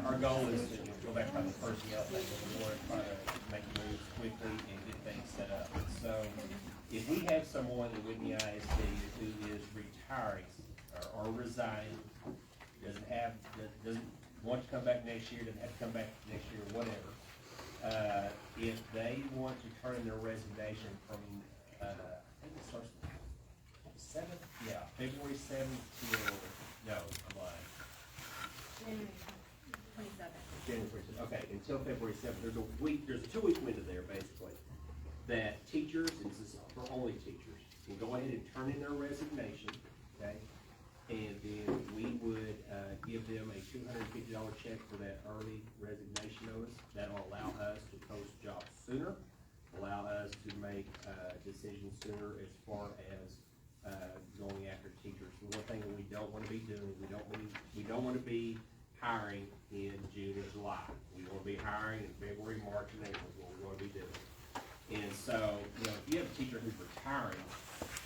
our goal is to go back by the personnel thing, we want to try to make moves quickly and get things set up. So if we have someone in Whitney ISD who is retiring or resigning, doesn't want to come back next year, doesn't have to come back next year, whatever, if they want to turn in their resignation from, I think it starts February 7th till, no, I'm lying. January 27th, okay, until February 7th, there's a 2-week window there, basically, that teachers, and this is for only teachers, can go ahead and turn in their resignation, okay? And then we would, give them a $250 check for that early resignation notice. That'll allow us to post jobs sooner, allow us to make, decisions sooner as far as, going after teachers. The one thing that we don't want to be doing, we don't want to be hiring in June and July. We want to be hiring in February, March, and April is what we want to be doing. And so, you know, if you have a teacher who's retiring,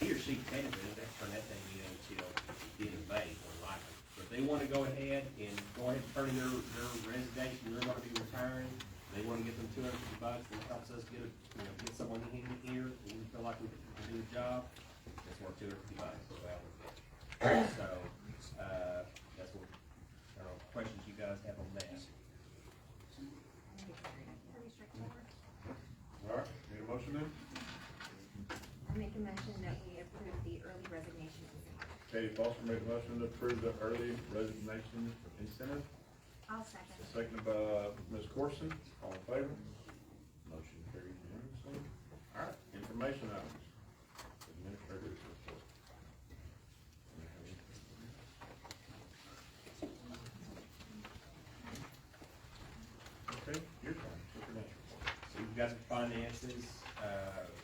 he or she technically doesn't have to turn that thing in until the end of May, more likely. But if they want to go ahead and turn in their resignation, they're going to be retiring, they want to get them $250, and it helps us get someone in here, and we feel like we can do the job. It's worth $250. So, that's what, I don't know, questions you guys have on that. All right, need a motion then? I make a motion that we approve the early resignation incentive. Katie Foster made a motion to approve the early resignation incentive. I'll second. Seconded by Ms. Corson. All in favor? Motion carries unanimously. All right, information items. Administrator's report. Okay, your turn. we got some finances,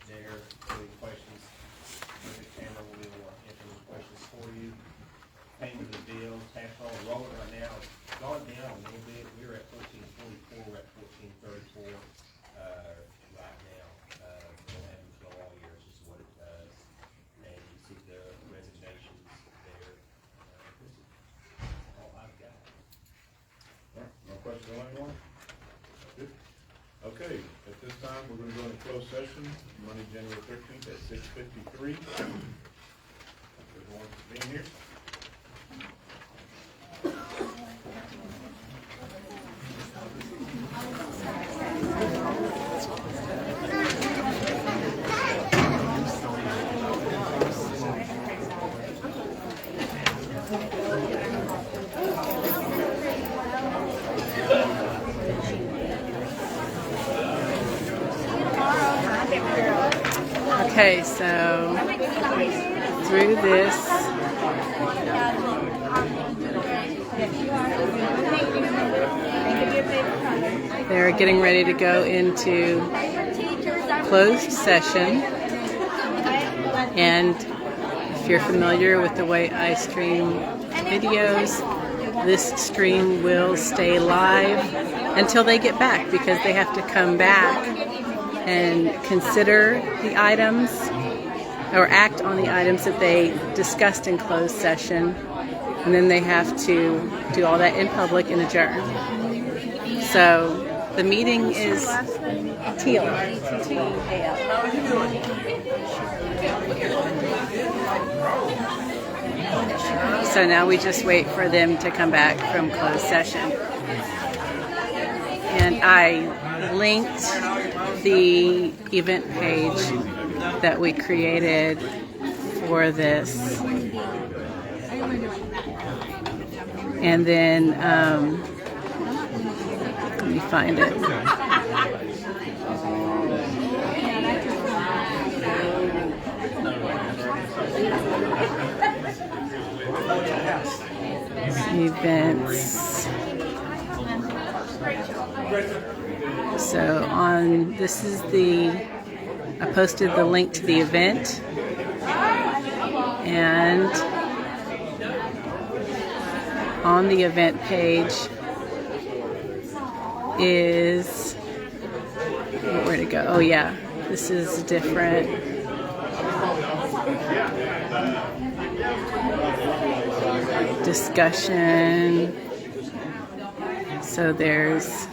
there, any questions, with the camera, we'll answer those questions for you. Payment of the bill, tax roll, enrollment right now, it's gone down a little bit, we were at 1444, we're at 1434, right now, we'll have it flow all year, it's just what it does. And you see the resignations there, this is all I've got. All right, no questions on anyone? Good. Okay, at this time, we're gonna go into closed session, Monday, January 13th at 6:53. Everyone for being here. Okay, so through this, they're getting ready to go into closed session. And if you're familiar with the way I stream videos, this stream will stay live until they get back, because they have to come back and consider the items or act on the items that they discussed in closed session, and then they have to do all that in public and adjourn. So the meeting is Teal. So now we just wait for them to come back from closed session. And I linked the event page that we created for this. And then, let me find it. Events. So this is I posted the link to the event, and on the event page is, where to go? Oh yeah, this is different. Discussion. So there's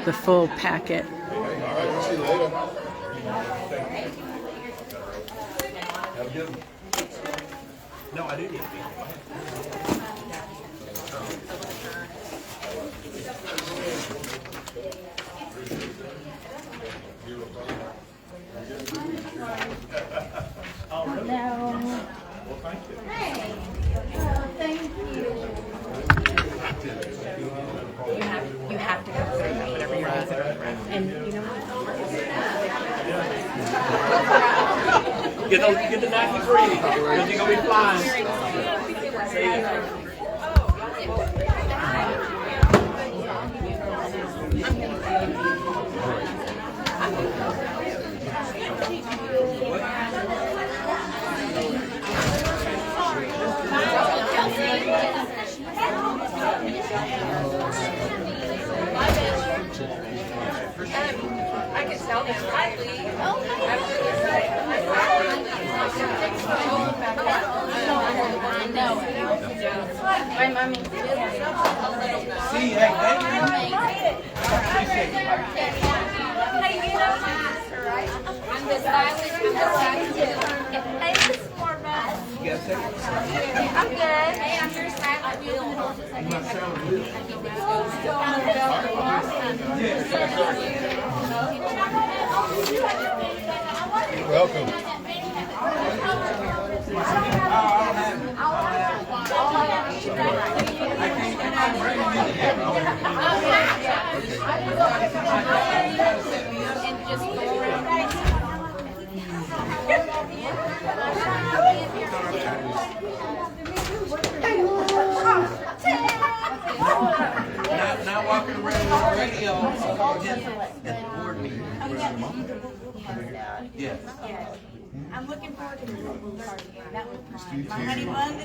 the full packet. No, I do need to be. Well, thank you. Thank you. You have to go through whatever you're using. And you know what? Get the 93. Because you're going to be flying. See ya. I can tell them slightly. My mommy. See, hey, thank you. I'm the stylist. Hey, this is more bad. You got a second? I'm good. Hey, I'm your stylist. You're welcome. Not walking around with the radio at the board meeting. ISD. Yes. Yes. I'm looking forward to the football party. That was my honey bun.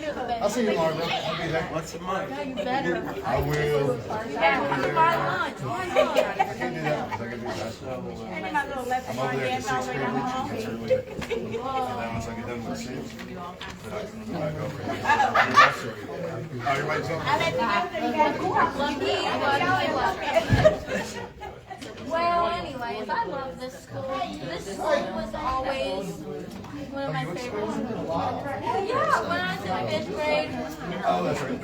I'll see you, Margaret. I'll be there. Once a month. No, you better. I will. Yeah, come to buy lunch. Why I not? can do that. I can do that. And then my little left I'm arm over there dance at all the way down the hall. 6 p.m. earlier. And then once I get done with 6, then I go over here. Oh, you're waiting something? I let you know that you got to Well, anyways, I love this school. This school was always one of my favorites. Yeah, when I was in 5th grade. Oh, that's right.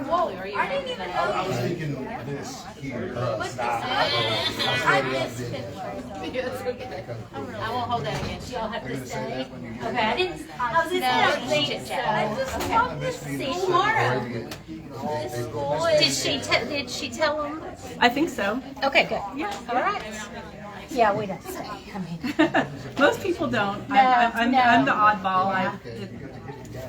Whoa, I didn't even know. I was thinking this here. What's this? I missed 5th grade. Yeah, it's okay. I won't hold that against you. I'll have to stay. Okay, I didn't. I was just gonna think so. I just love this school. Tomorrow. This school is. Did she tell them? I think so. Okay, good. Yeah. All right. Yeah, we don't say. I mean, Most people don't. No, I'm the oddball.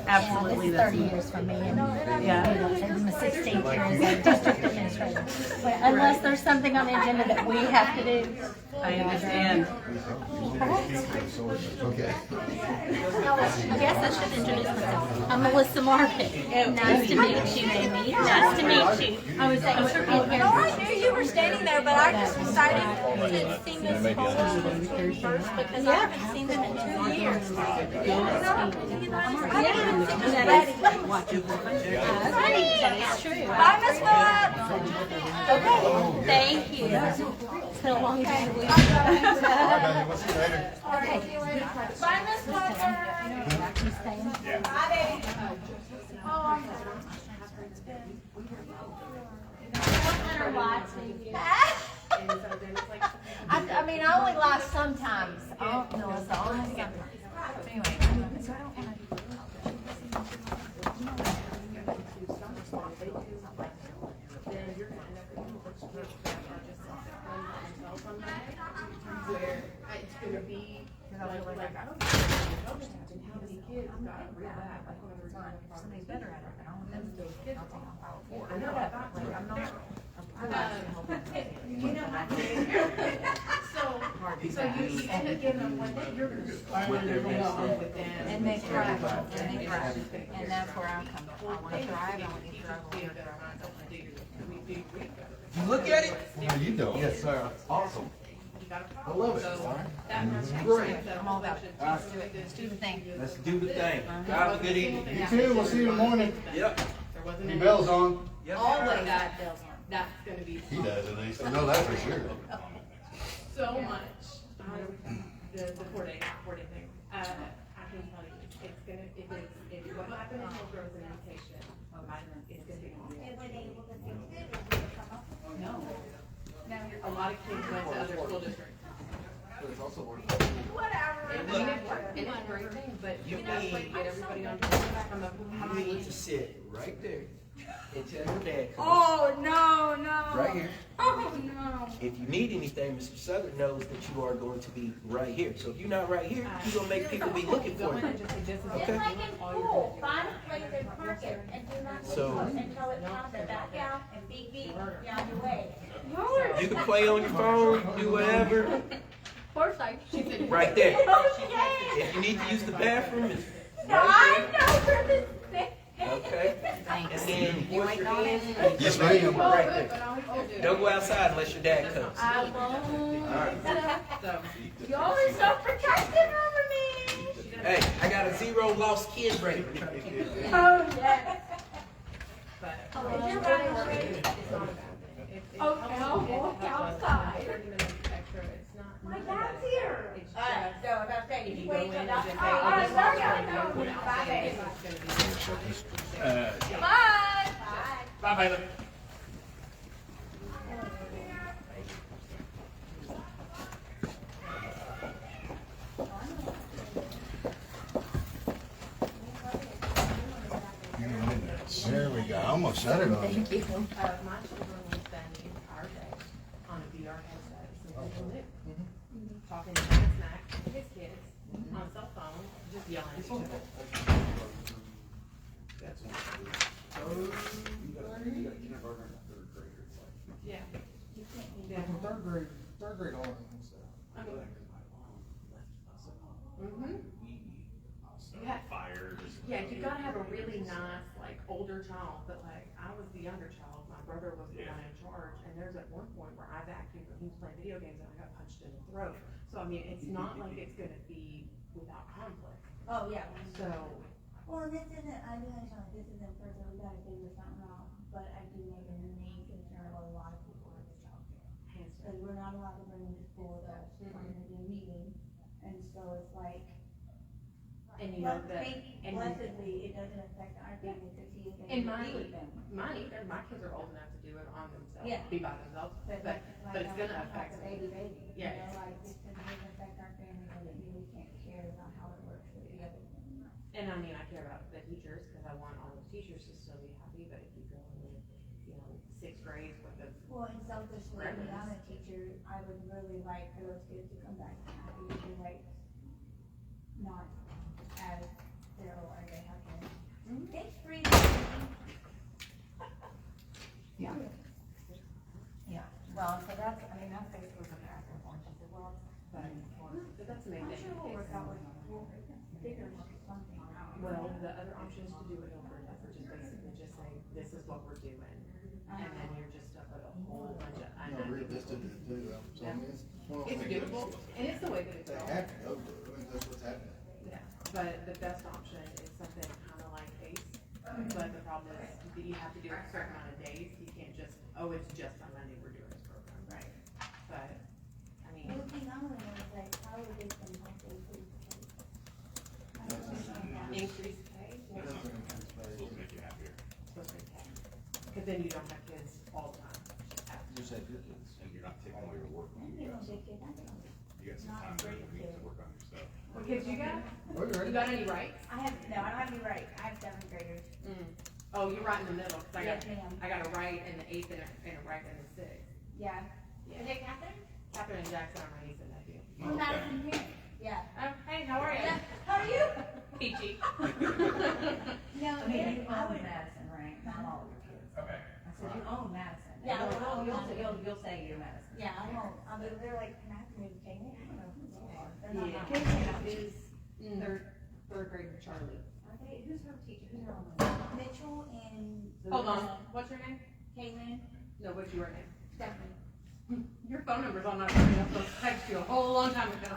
Absolutely. It's 30 years for me, and Yeah. I'm the 16th year as a district administrator. But unless there's something on the agenda that we have to do. I understand. Okay. Yes, I should introduce myself. I'm Melissa Market. Nice to meet you, Amy. Nice to meet you. Thanks for being here. Oh, I knew you were standing there, but I just decided to see Miss Coleman first because I haven't seen them in 2 years. That is true. Bye, Miss Phillips. Okay, thank you. It's been a long time. We'll see you later. Okay. Bye, Miss Parker. Bye, baby. I mean, I only lie sometimes. I don't know, it's only sometimes. Anyway. Where it's gonna be like I don't know how many kids got real bad, like when we were doing the Somebody's better at it, but I want them to do it. I'll take off all four. I know that, like, I'm not. You know, So you end up giving them what you're gonna start with them. and they thrive, and they thrive, and that's where I'm coming from. I want to thrive, I want to thrive, I want to thrive. You look at it? How you doing? Yes, sir. Awesome. I love it. Great. I'm all about it. Let's do it. Let's do the thing. Let's do the thing. Have a good evening. You too. We'll see you in the morning. Yep. Your bell's on. Always that, that's gonna be He does at least. I know that for sure. so much. The 4-day thing. I can tell you, it's gonna, if what happened in Hillsborough is an indication, it's gonna be. No. A lot of kids went to other school districts. Whatever. And it's a great thing, but you know, like, get everybody on board. You need to sit right there and tell your dad. Oh, no. Right here. Oh, no. If you need anything, Mr. Southern knows that you are going to be right here. So if you're not right here, you're gonna make people be looking for you. Just Okay? like in school, find a place and park it, and do not So- leave until it's time to back out and beep beep, you're on your way. You can play on your phone, do whatever. Of course I should. Right there. Okay. If you need to use the bathroom, it's No, right I know where this thing. there. Okay? Thanks. And then wash your hands. Yes, ma'am. Right there. Don't go outside unless your dad comes. I won't. Alright. You're always so protective over me. Hey, I got a 0 lost kid break. Oh, yes. But. Is your body ready? Okay, I'll walk outside. 30 minutes extra, it's not. My dad's here. It's No, just. that's right. If You you go wait in till and that. just Oh, say, I this is know, what I I'm know. doing, Bye, baby. it's gonna be. Bye. Bye, Bailey. There we go. I almost said it on you. My children will spend the entire day on a VR headset, so they can live. Talking to his snacks, to his kids, on a cell phone, just yelling at each other. Yeah. Third grade on and stuff. I Fires. Yeah, you gotta have a really nice, like, older child, but like, I was the younger child, my brother was the one in charge, and there's at one point where I vacuumed when he was playing video games and I got punched in the throat. So, I mean, it's not like it's gonna be without conflict. Oh, yeah. So, Well, this isn't, I do understand, like, this isn't personal, we gotta figure something out, but I do know the main concern of a lot of people is childcare. Because we're not allowed to bring them to school with us, we're gonna be a meeting, and so it's like, and you know but that, and blessedly, it doesn't affect our family, because he is and able to be with them. mine either, my kids are old enough to do it on themselves, Yeah. be by themselves, but it's gonna affect the me. baby, Yeah. you know, like, it doesn't affect our family, but it really can't care about how it works with the other family. And I mean, I care about the teachers, cause I want all the teachers to still be happy, but if you go in, you know, 6th grade with the. Well, and selfishly, I mean, I'm a teacher, I would really like for those kids to come back happy, and like, not as sterile as they have been. Thanks, Bree. Yeah. Yeah, well, so that's, I mean, that's basically what they're asking for, she said, well, But that's amazing. I'm sure we'll work out with, we'll figure something out. Well, the other option is to do it over, or just basically just say, this is what we're doing, and then you're just stuck with a whole bunch of. I know. Realistic to do, so I mean, it's one of those It's things. doable, and it's the way that it's. They have to go to it, I mean, that's what's happening. Yeah, but the best option is something kind of like ACE, but the problem is that you have to do it a certain amount of days, you can't just, oh, it's just on Monday we're doing this program, right? But, I mean. The thing I wanna know is like, how would they can help increase the pay? Increase pay? Supposed to make you happier. Cause then you don't have kids all the time. Just have your kids, and you're not taking all your work on you. You got some time during the week to work on your stuff. What kids you got? You got any rights? I have, no, I don't have any right, I have 7th graders. Oh, you're right in the middle, 'cause I got, Yes, ma'am. I got a right in the 8th and a right in the 6th. Yeah. Yeah. Is it Catherine? Catherine and Jackson are my niece and nephew. From Madison here, yeah. Hey, how are you? Yeah, how are you? Peachy. No, I mean, you I own would, Madison, right? Not all of your kids. Okay. I said, you own Madison. Yeah, I own You'll say you're Madison. yeah, I won't, I mean, they're like, can I have to move to Kane? I don't know who they are. They're not Yeah. mine. Is third grade Charlie. Are they, who's her teacher? Who's her own? Mitchell and. Hold on, what's your name? Caitlin. No, what's your name? Stephanie. Your phone number's on my phone, I'm supposed to text you a whole long time ago.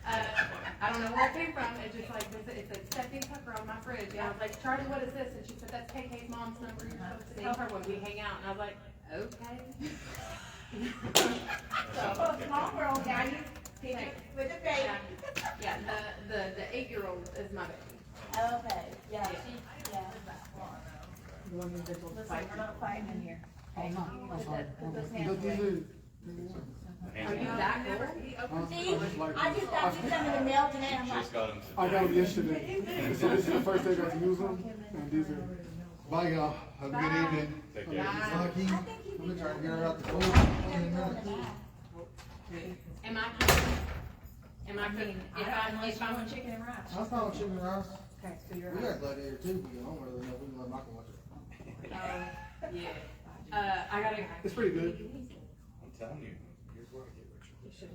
I don't know where it came from, it's just like, it said Stephanie Tucker on my fridge, and I was like, Charlie, what is this? And she said, that's KK's mom's number, you're supposed to tell her when we hang out, and I was like, okay. So, small world, guys, teacher with a baby. Yeah, the 8-year-old is my baby. Okay, yeah, she, yeah. The one who's been told to Listen, fight. we're not fighting in here. Okay, put those hands Look, away. dude. Are you that old? See, I just got you some of the mail today, I'm like. I got them yesterday. So this is the first day I got to use them, and these are. Bye, y'all. Have a good evening. Take care. Lucky. I'm gonna try to get her out the door. Am I cooking? Am I cooking? If I'm chicken and rice. I found chicken and rice. Okay, so you're. We got Gladiator too, but I don't really know if we can let Michael watch it. Yeah. I gotta. It's pretty good. I'm telling you, here's where I get Richard.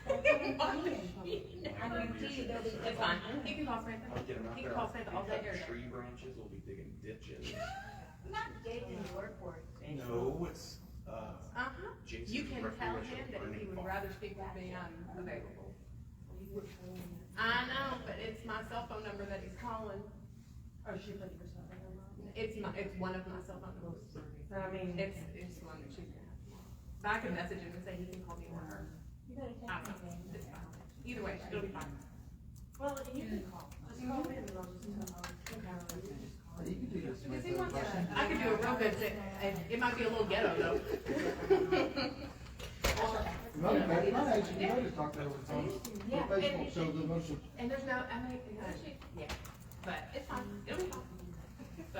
I guarantee you they'll be. It's fine. You can call Samantha. I'll get him out You there. can call Samantha all day. Tree branches, we'll be digging ditches. Not getting the word for it. No, it's, Jason's You can tell recreational him that if he learning would farm. rather speak with me, I'm available. I know, but it's my cell phone number that he's calling. Or she put your cell phone number on? It's one of my cell phone numbers. I mean, it's one that she's gonna have. But I can message him and say he can call me or her. You better I text don't know. me. It's fine. Either way, it'll be fine. Well, you can call. Just call me and I'll just tell them. You can do this. Because he wants I could do a real good, it might be a little ghetto though. My age, you know, just talk to her over the phone. Yeah, The face won't show the emotion. And there's no, I mean, yeah, but it's fine, it'll be fine. So,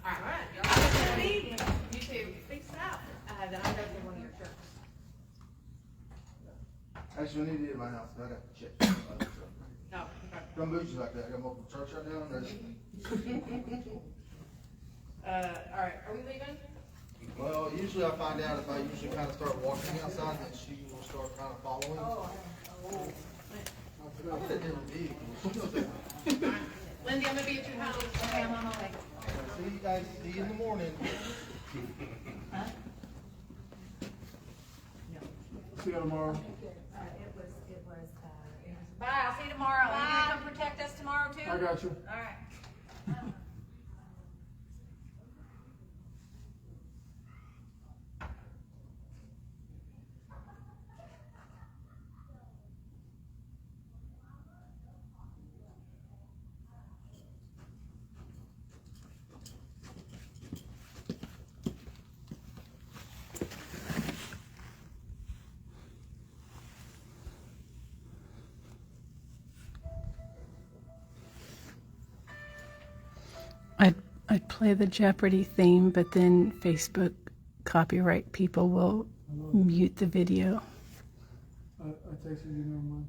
alright, y'all have a good evening. You too, speak out, then I'll go through one of your shirts. Actually, we need to eat at my house, but I got the chips. Oh, okay. Don't move you like that, I got multiple church right now, and there's. Alright, are we leaving? Well, usually I find out if I usually kind of start walking outside, then she will start kind of following. I'm in a different vehicle. Lindy, I'm gonna be at your house. Okay, I'm on my way. See you guys, see you in the morning. See you tomorrow. Bye, I'll see you tomorrow. Are you gonna come protect us tomorrow too? I got you. All right. I'd play the Jeopardy theme, but then Facebook copyright people will mute the video. I texted you, never mind.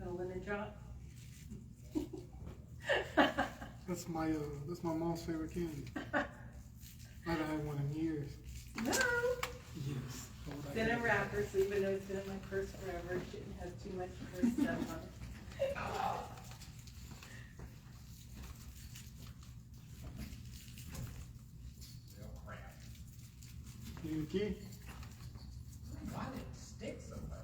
No lemon drop. That's my mom's favorite candy. I haven't had one in years. No. Yes. It's in a wrapper, so even though it's been in my purse forever, it shouldn't have too much purse stuff on it. You need a key? Why did it stick so bad?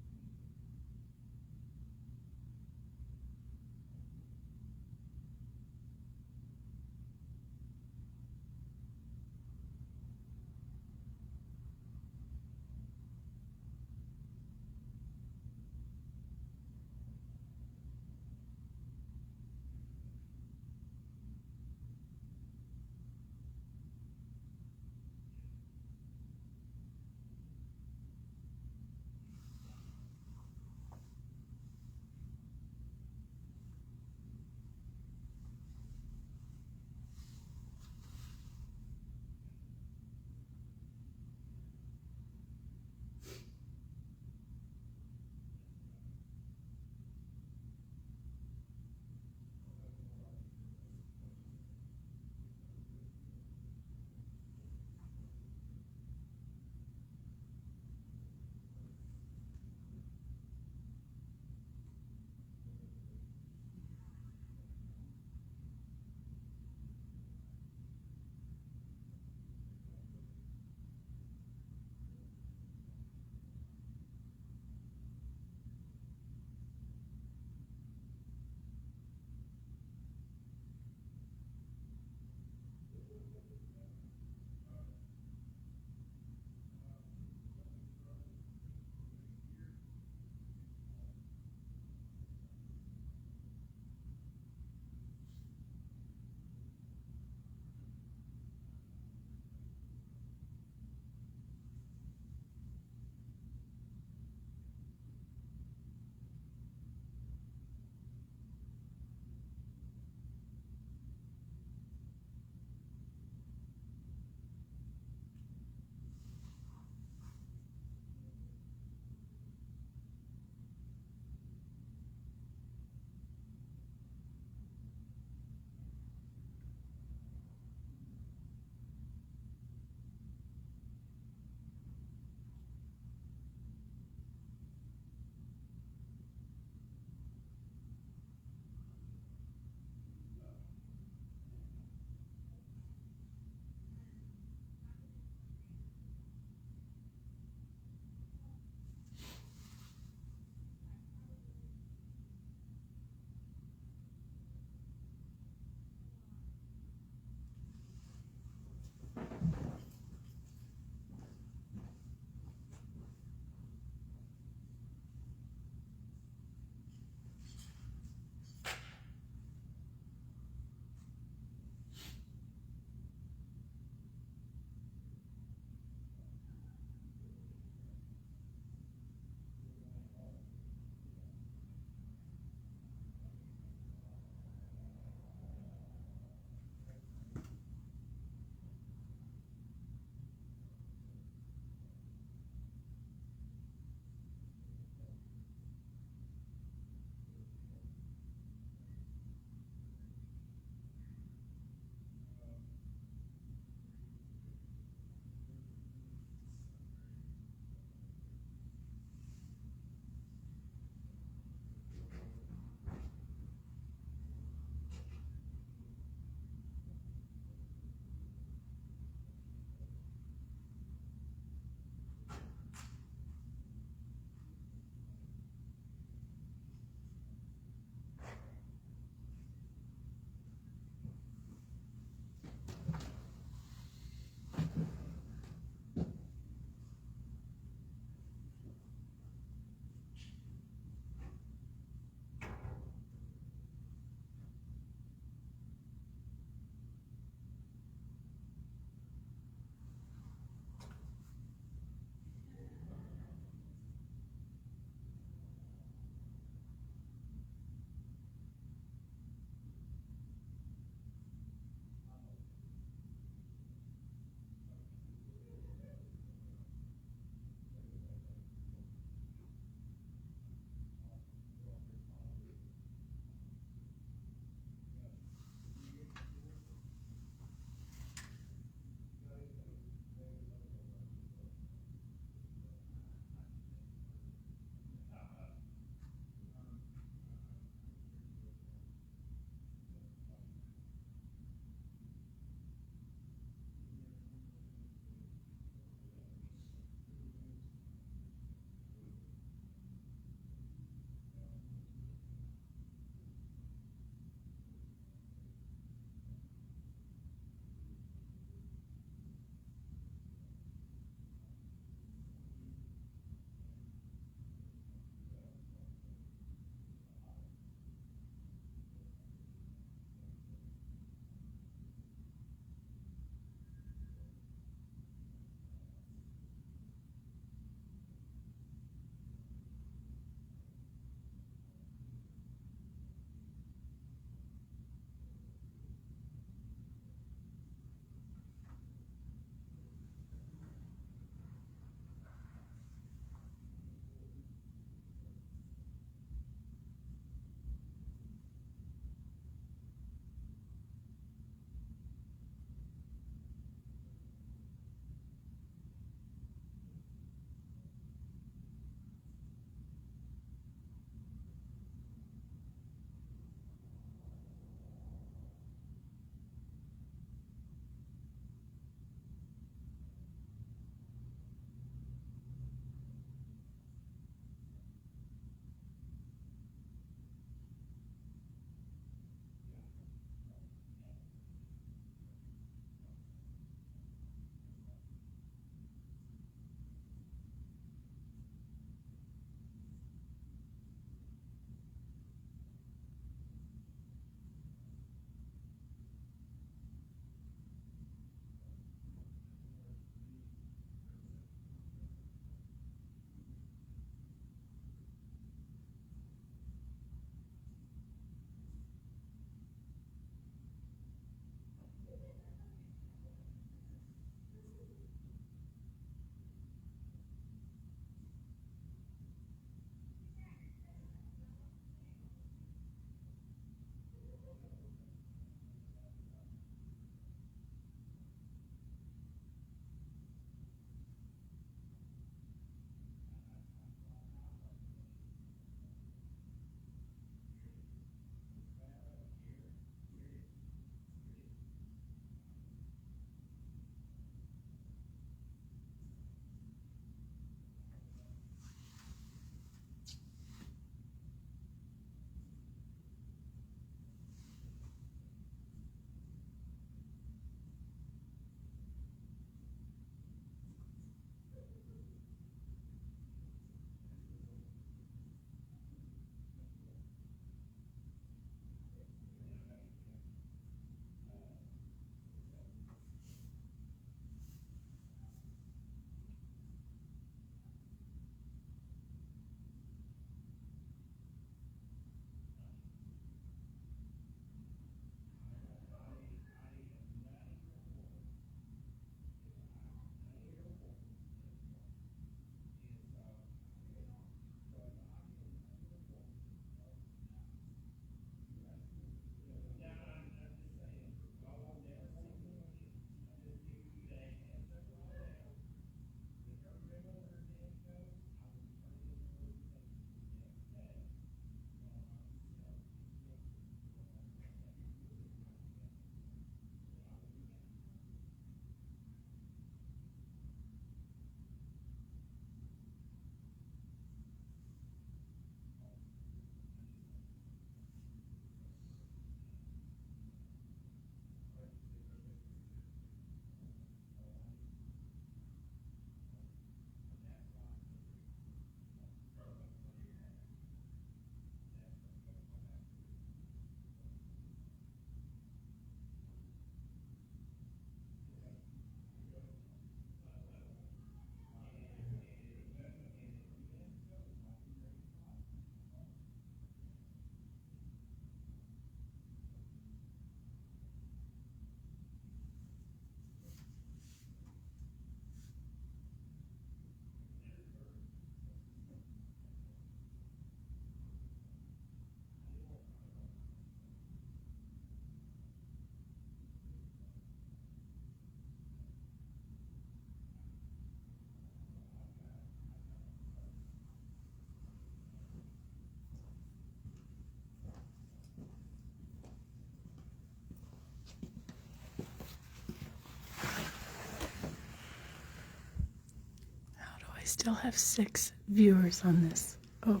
still have 6 viewers on this. Oh.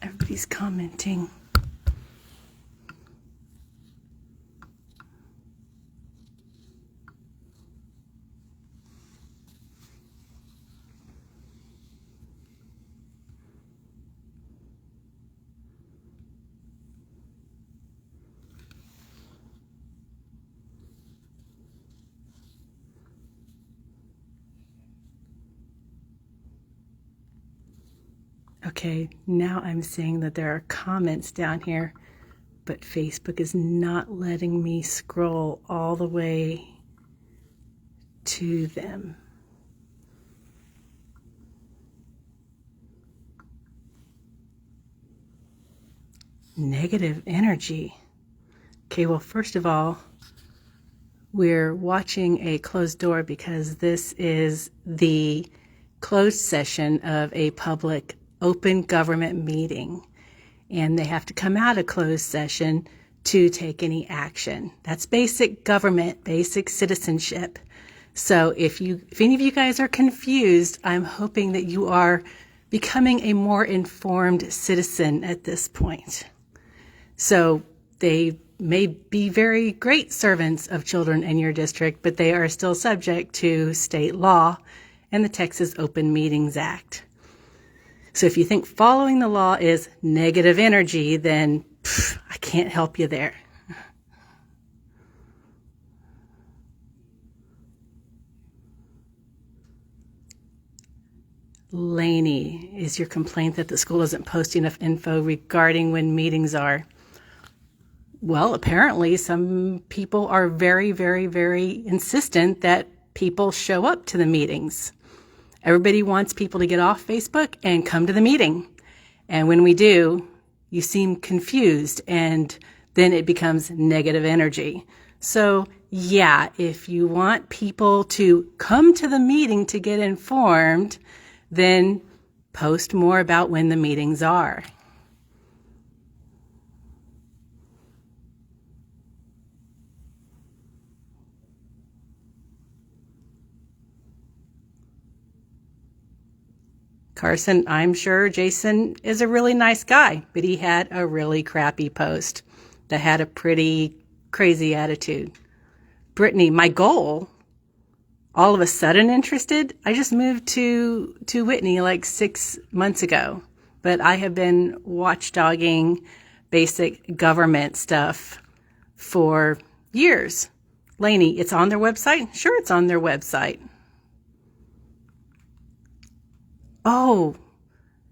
Everybody's commenting. Okay, now I'm seeing that there are comments down here, but Facebook is not letting me scroll all the way to them. Negative energy. Okay, well, first of all, we're watching a closed door because this is the closed session of a public open government meeting, and they have to come out of closed session to take any action. That's basic government, basic citizenship. So if any of you guys are confused, I'm hoping that you are becoming a more informed citizen at this point. So they may be very great servants of children in your district, but they are still subject to state law and the Texas Open Meetings Act. So if you think following the law is negative energy, then I can't help you there. Laney, is your complaint that the school isn't posting enough info regarding when meetings are? Well, apparently some people are very, very, very insistent that people show up to the meetings. Everybody wants people to get off Facebook and come to the meeting. And when we do, you seem confused, and then it becomes negative energy. So yeah, if you want people to come to the meeting to get informed, then post more about when the meetings are. Carson, I'm sure Jason is a really nice guy, but he had a really crappy post that had a pretty crazy attitude. Brittany, my goal, all of a sudden interested? I just moved to Whitney like 6 months ago, but I have been watchdogging basic government stuff for years. Lainey, it's on their website? Sure, it's on their website. Oh,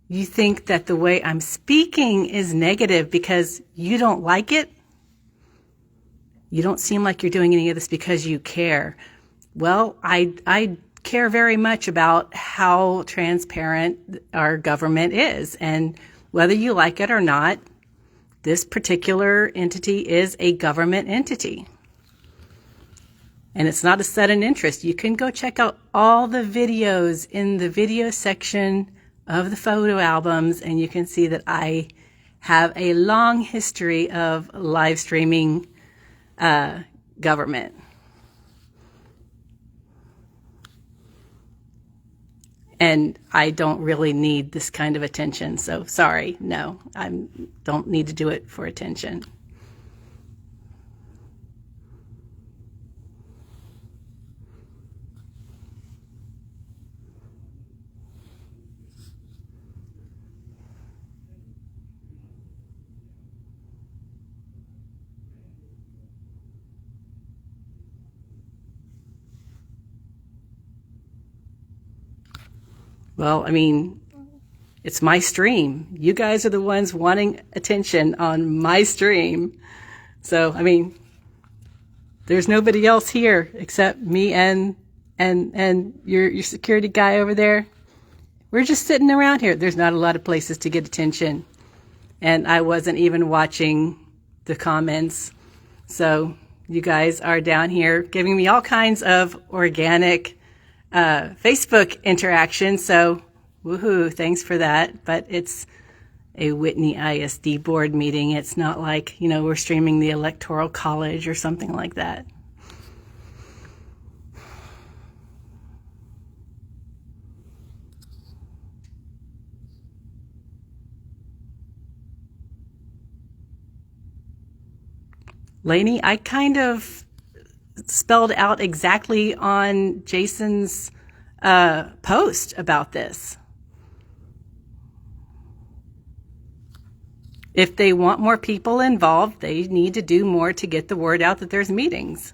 you think that the way I'm speaking is negative because you don't like it? You don't seem like you're doing any of this because you care. Well, I care very much about how transparent our government is, and whether you like it or not, this particular entity is a government entity. And it's not a sudden interest. You can go check out all the videos in the video section of the photo albums, and you can see that I have a long history of live streaming government. And I don't really need this kind of attention. So sorry, no, I don't need to do it for attention. Well, I mean, it's my stream. You guys are the ones wanting attention on my stream. So, I mean, there's nobody else here except me and your security guy over there. We're just sitting around here. There's not a lot of places to get attention. And I wasn't even watching the comments. So you guys are down here giving me all kinds of organic Facebook interaction, so woohoo, thanks for that. But it's a Whitney ISD board meeting. It's not like, we're streaming the Electoral College or something like that. Lainey, I kind of spelled out exactly on Jason's post about this. If they want more people involved, they need to do more to get the word out that there's meetings.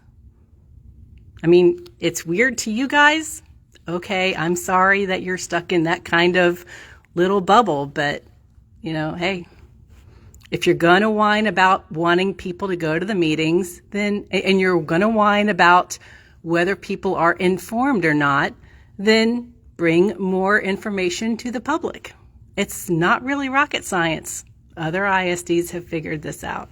I mean, it's weird to you guys. Okay, I'm sorry that you're stuck in that kind of little bubble, but, you know, hey, if you're going to whine about wanting people to go to the meetings, then, and you're going to whine about whether people are informed or not, then bring more information to the public. It's not really rocket science. Other ISDs have figured this out.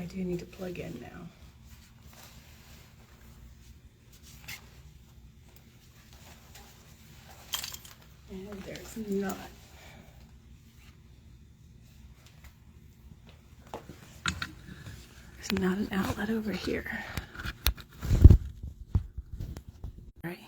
do need to plug in now. And there's not. There's not an outlet over here. Right.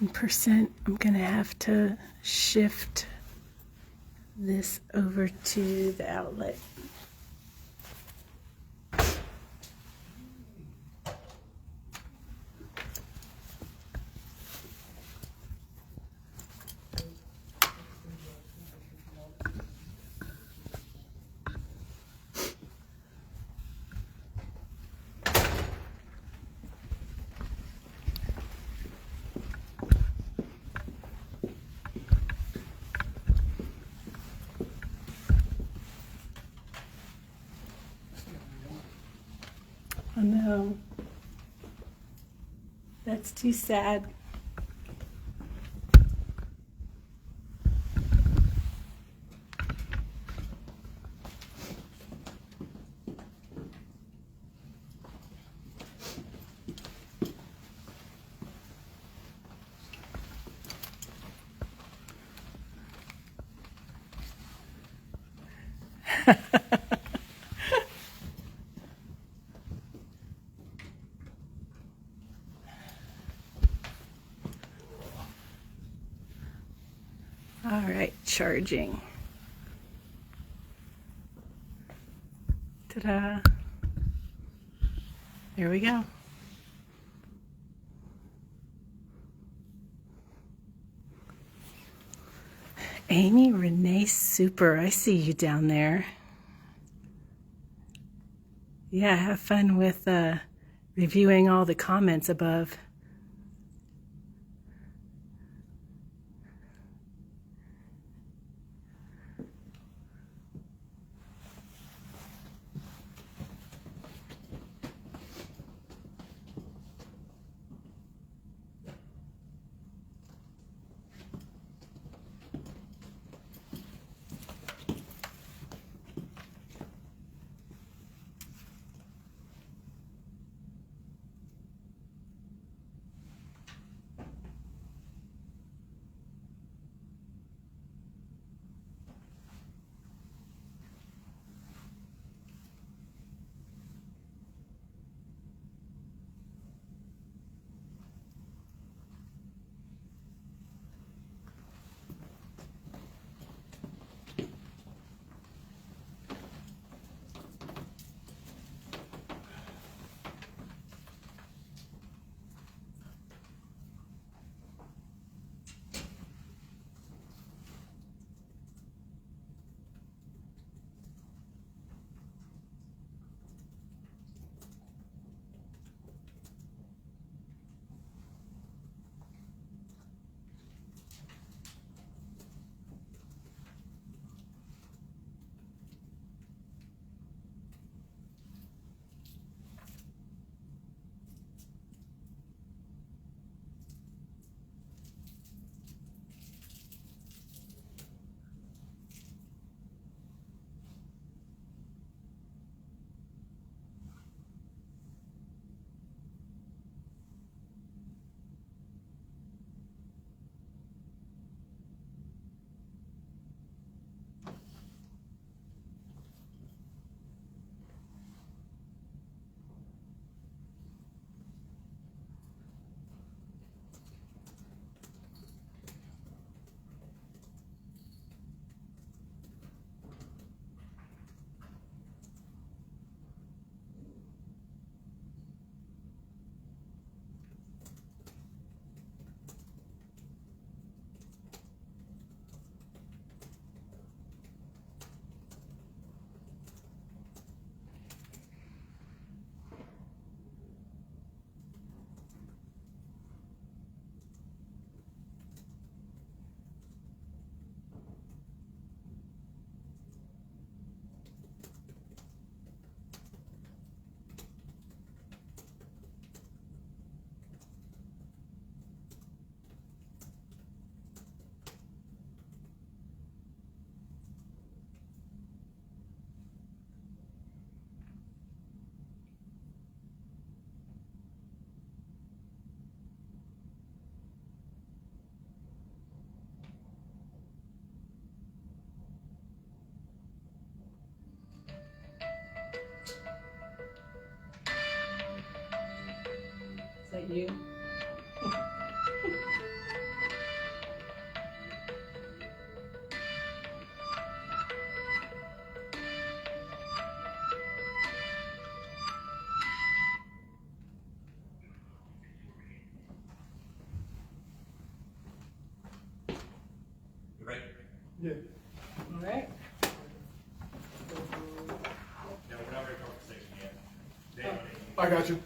10%. I'm going to have to shift this over to the outlet. Oh no, that's too sad. All right, charging. Ta-da. Here we go. Amy Renee Super, I see you down there. Yeah, have fun with reviewing all the comments above. Is that you? I got you.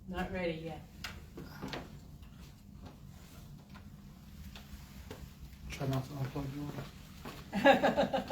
Not ready yet. Try not to unplug yours.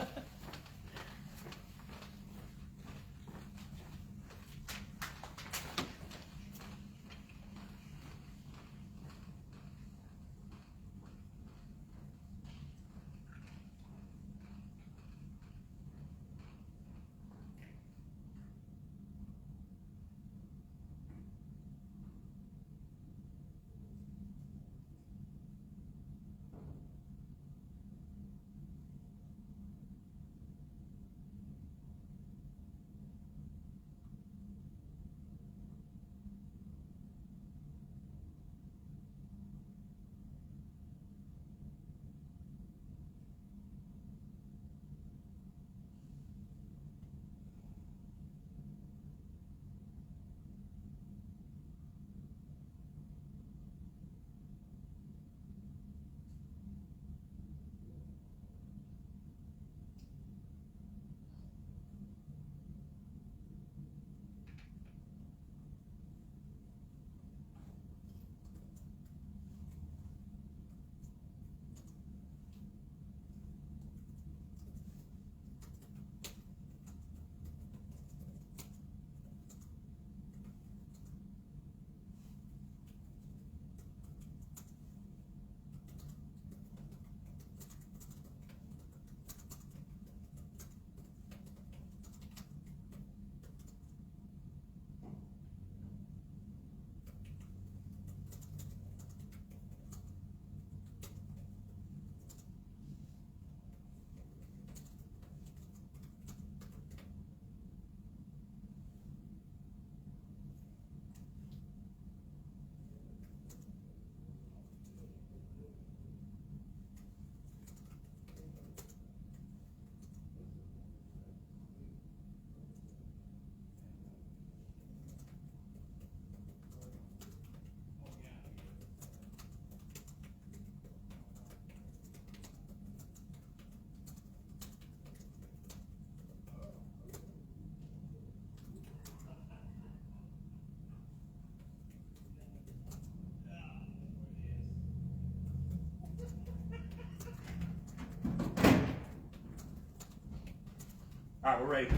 All right, we're ready.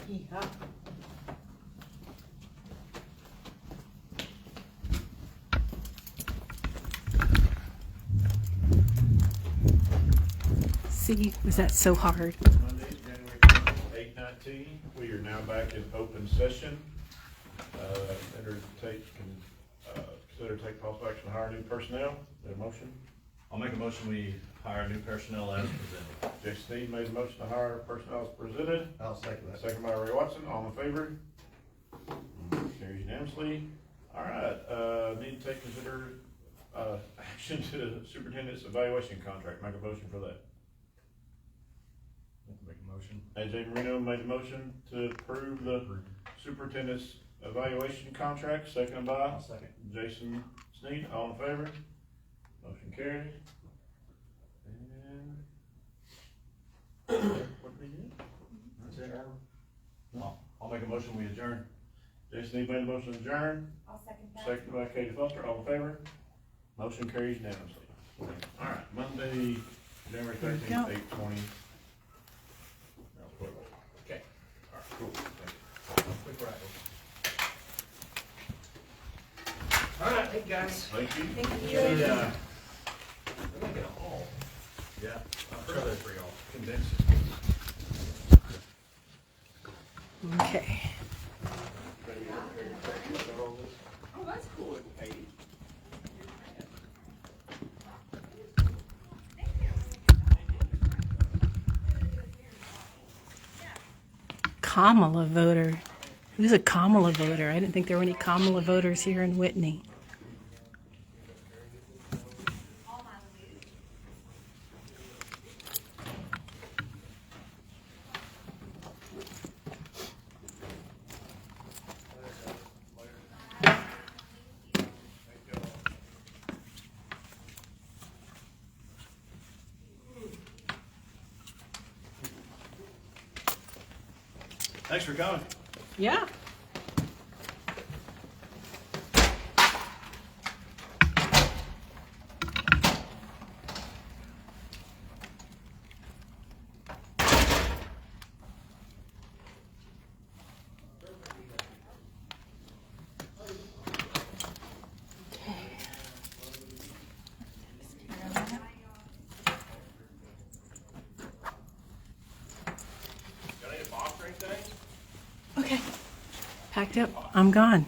Yeah. See, was that so hard? Monday, January 8/19, we are now back in open session. Consider take possible action to hire new personnel. Is there a motion? I'll make a motion, we hire new personnel as presented. Jay Sneed made a motion to hire personnel as presented. I'll second that. Second by Ray Watson, all in favor? Carries unanimously. All right, need to consider, action to the superintendent's evaluation contract. Make a motion for that. Make a motion. AJ Marino made a motion to approve the superintendent's evaluation contract, seconded by I'll second. Jason Sneed, all in favor? Motion carries. And what did we do? That's it. I'll make a motion, we adjourn. Jason Sneed made a motion to adjourn, I'll second that. seconded by Katie Foster, all in favor? Motion carries unanimously. All right, Monday, January 13th, go. 8:20. Okay. All right, cool. Thank you. Quick ride. All right, hey guys. Thank you. We're making a hall. Yeah, I'm sure that's for y'all. Condense. Okay. Oh, that's cool, Katie. Kamala voter. Who's a Kamala voter? I didn't think there were any Kamala voters here in Whitney. Thanks for coming. Yeah. Okay. Packed up. I'm gone.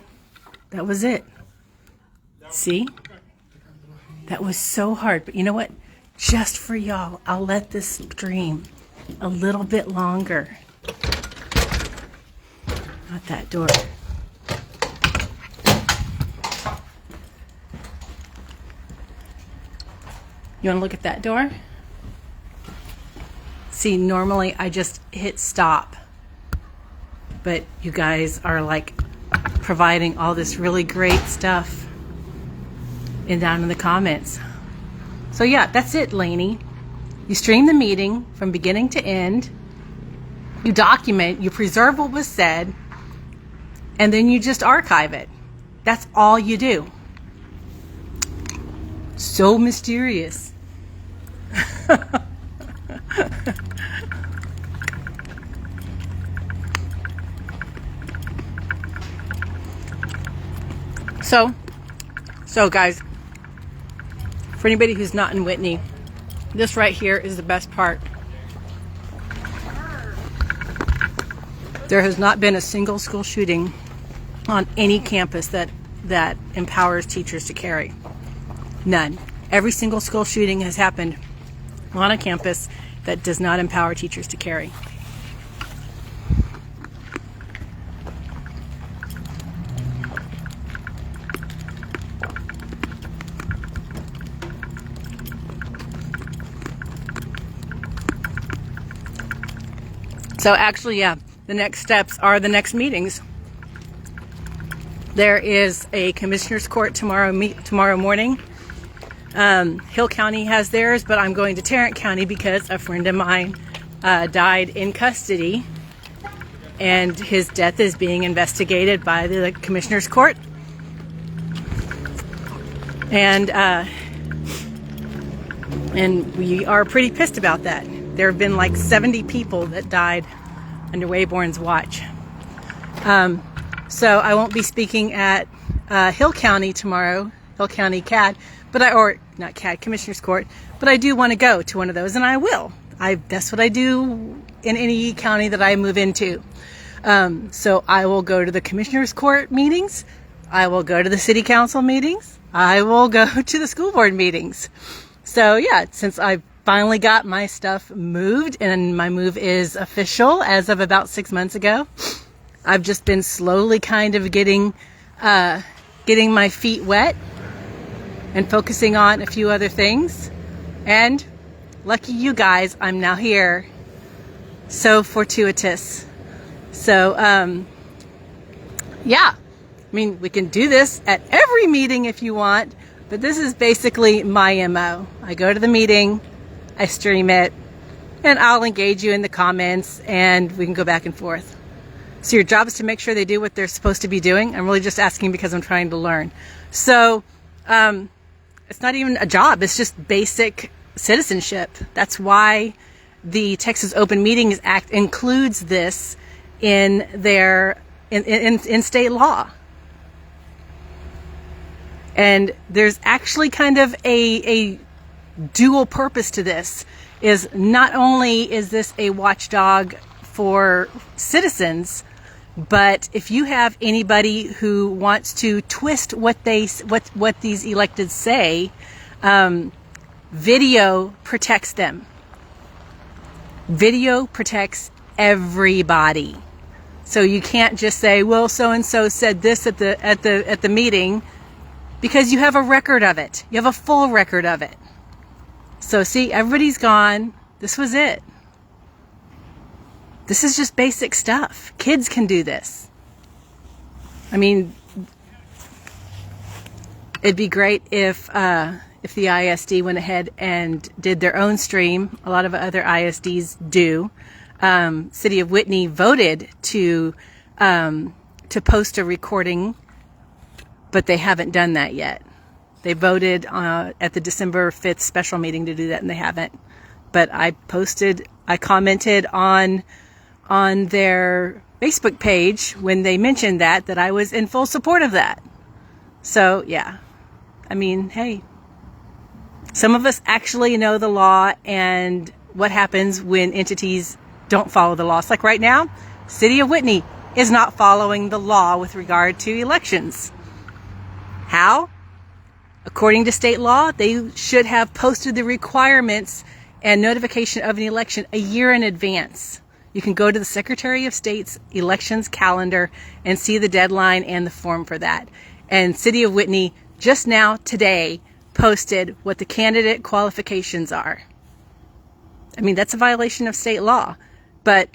That was it. See? That was so hard. But you know what? Just for y'all, I'll let this stream a little bit longer. Not that door. You want to look at that door? See, normally I just hit stop. But you guys are like providing all this really great stuff down in the comments. So yeah, that's it, Lainey. You stream the meeting from beginning to end. You document, you preserve what was said, and then you just archive it. That's all you do. So mysterious. So guys, for anybody who's not in Whitney, this right here is the best part. There has not been a single school shooting on any campus that empowers teachers to carry. None. Every single school shooting has happened on a campus that does not empower teachers to carry. So actually, yeah, the next steps are the next meetings. There is a commissioner's court tomorrow morning. Hill County has theirs, but I'm going to Tarrant County because a friend of mine died in custody, and his death is being investigated by the commissioner's court. And we are pretty pissed about that. There have been like 70 people that died under Wayborn's watch. So I won't be speaking at Hill County tomorrow, Hill County CAD, not CAD, Commissioner's Court, but I do want to go to one of those, and I will. That's what I do in any county that I move into. So I will go to the Commissioner's Court meetings. I will go to the City Council meetings. I will go to the school board meetings. So yeah, since I finally got my stuff moved, and my move is official as of about 6 months ago, I've just been slowly kind of getting my feet wet and focusing on a few other things. And lucky you guys, I'm now here. So fortuitous. So yeah, I mean, we can do this at every meeting if you want, but this is basically my MO. I go to the meeting, I stream it, and I'll engage you in the comments, and we can go back and forth. So your job is to make sure they do what they're supposed to be doing. I'm really just asking because I'm trying to learn. So it's not even a job. It's just basic citizenship. That's why the Texas Open Meetings Act includes this in state law. And there's actually kind of a dual purpose to this. Is not only is this a watchdog for citizens, but if you have anybody who wants to twist what these electeds say, video protects them. Video protects everybody. So you can't just say, well, so and so said this at the meeting, because you have a record of it. You have a full record of it. So see, everybody's gone. This was it. This is just basic stuff. Kids can do this. I mean, it'd be great if the ISD went ahead and did their own stream. A lot of other ISDs do. City of Whitney voted to post a recording, but they haven't done that yet. They voted at the December 5th special meeting to do that, and they haven't. But I commented on their Facebook page when they mentioned that I was in full support of that. So, yeah. I mean, hey, some of us actually know the law and what happens when entities don't follow the law. It's like right now, City of Whitney is not following the law with regard to elections. How? According to state law, they should have posted the requirements and notification of an election a year in advance. You can go to the Secretary of State's elections calendar and see the deadline and the form for that. And City of Whitney just now, today, posted what the candidate qualifications are. I mean, that's a violation of state law. But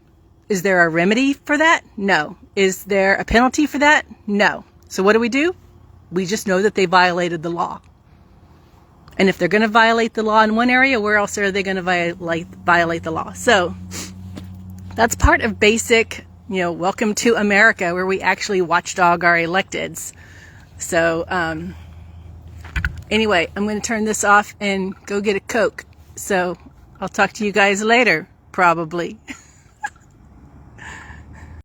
is there a remedy for that? No. Is there a penalty for that? No. So what do? We just know that they violated the law. And if they're going to violate the law in one area, where else are they going to violate the law? So that's part of basic, welcome to America, where we actually watchdog our electeds. So anyway, I'm going to turn this off and go get a Coke. So I'll talk to you guys later, probably.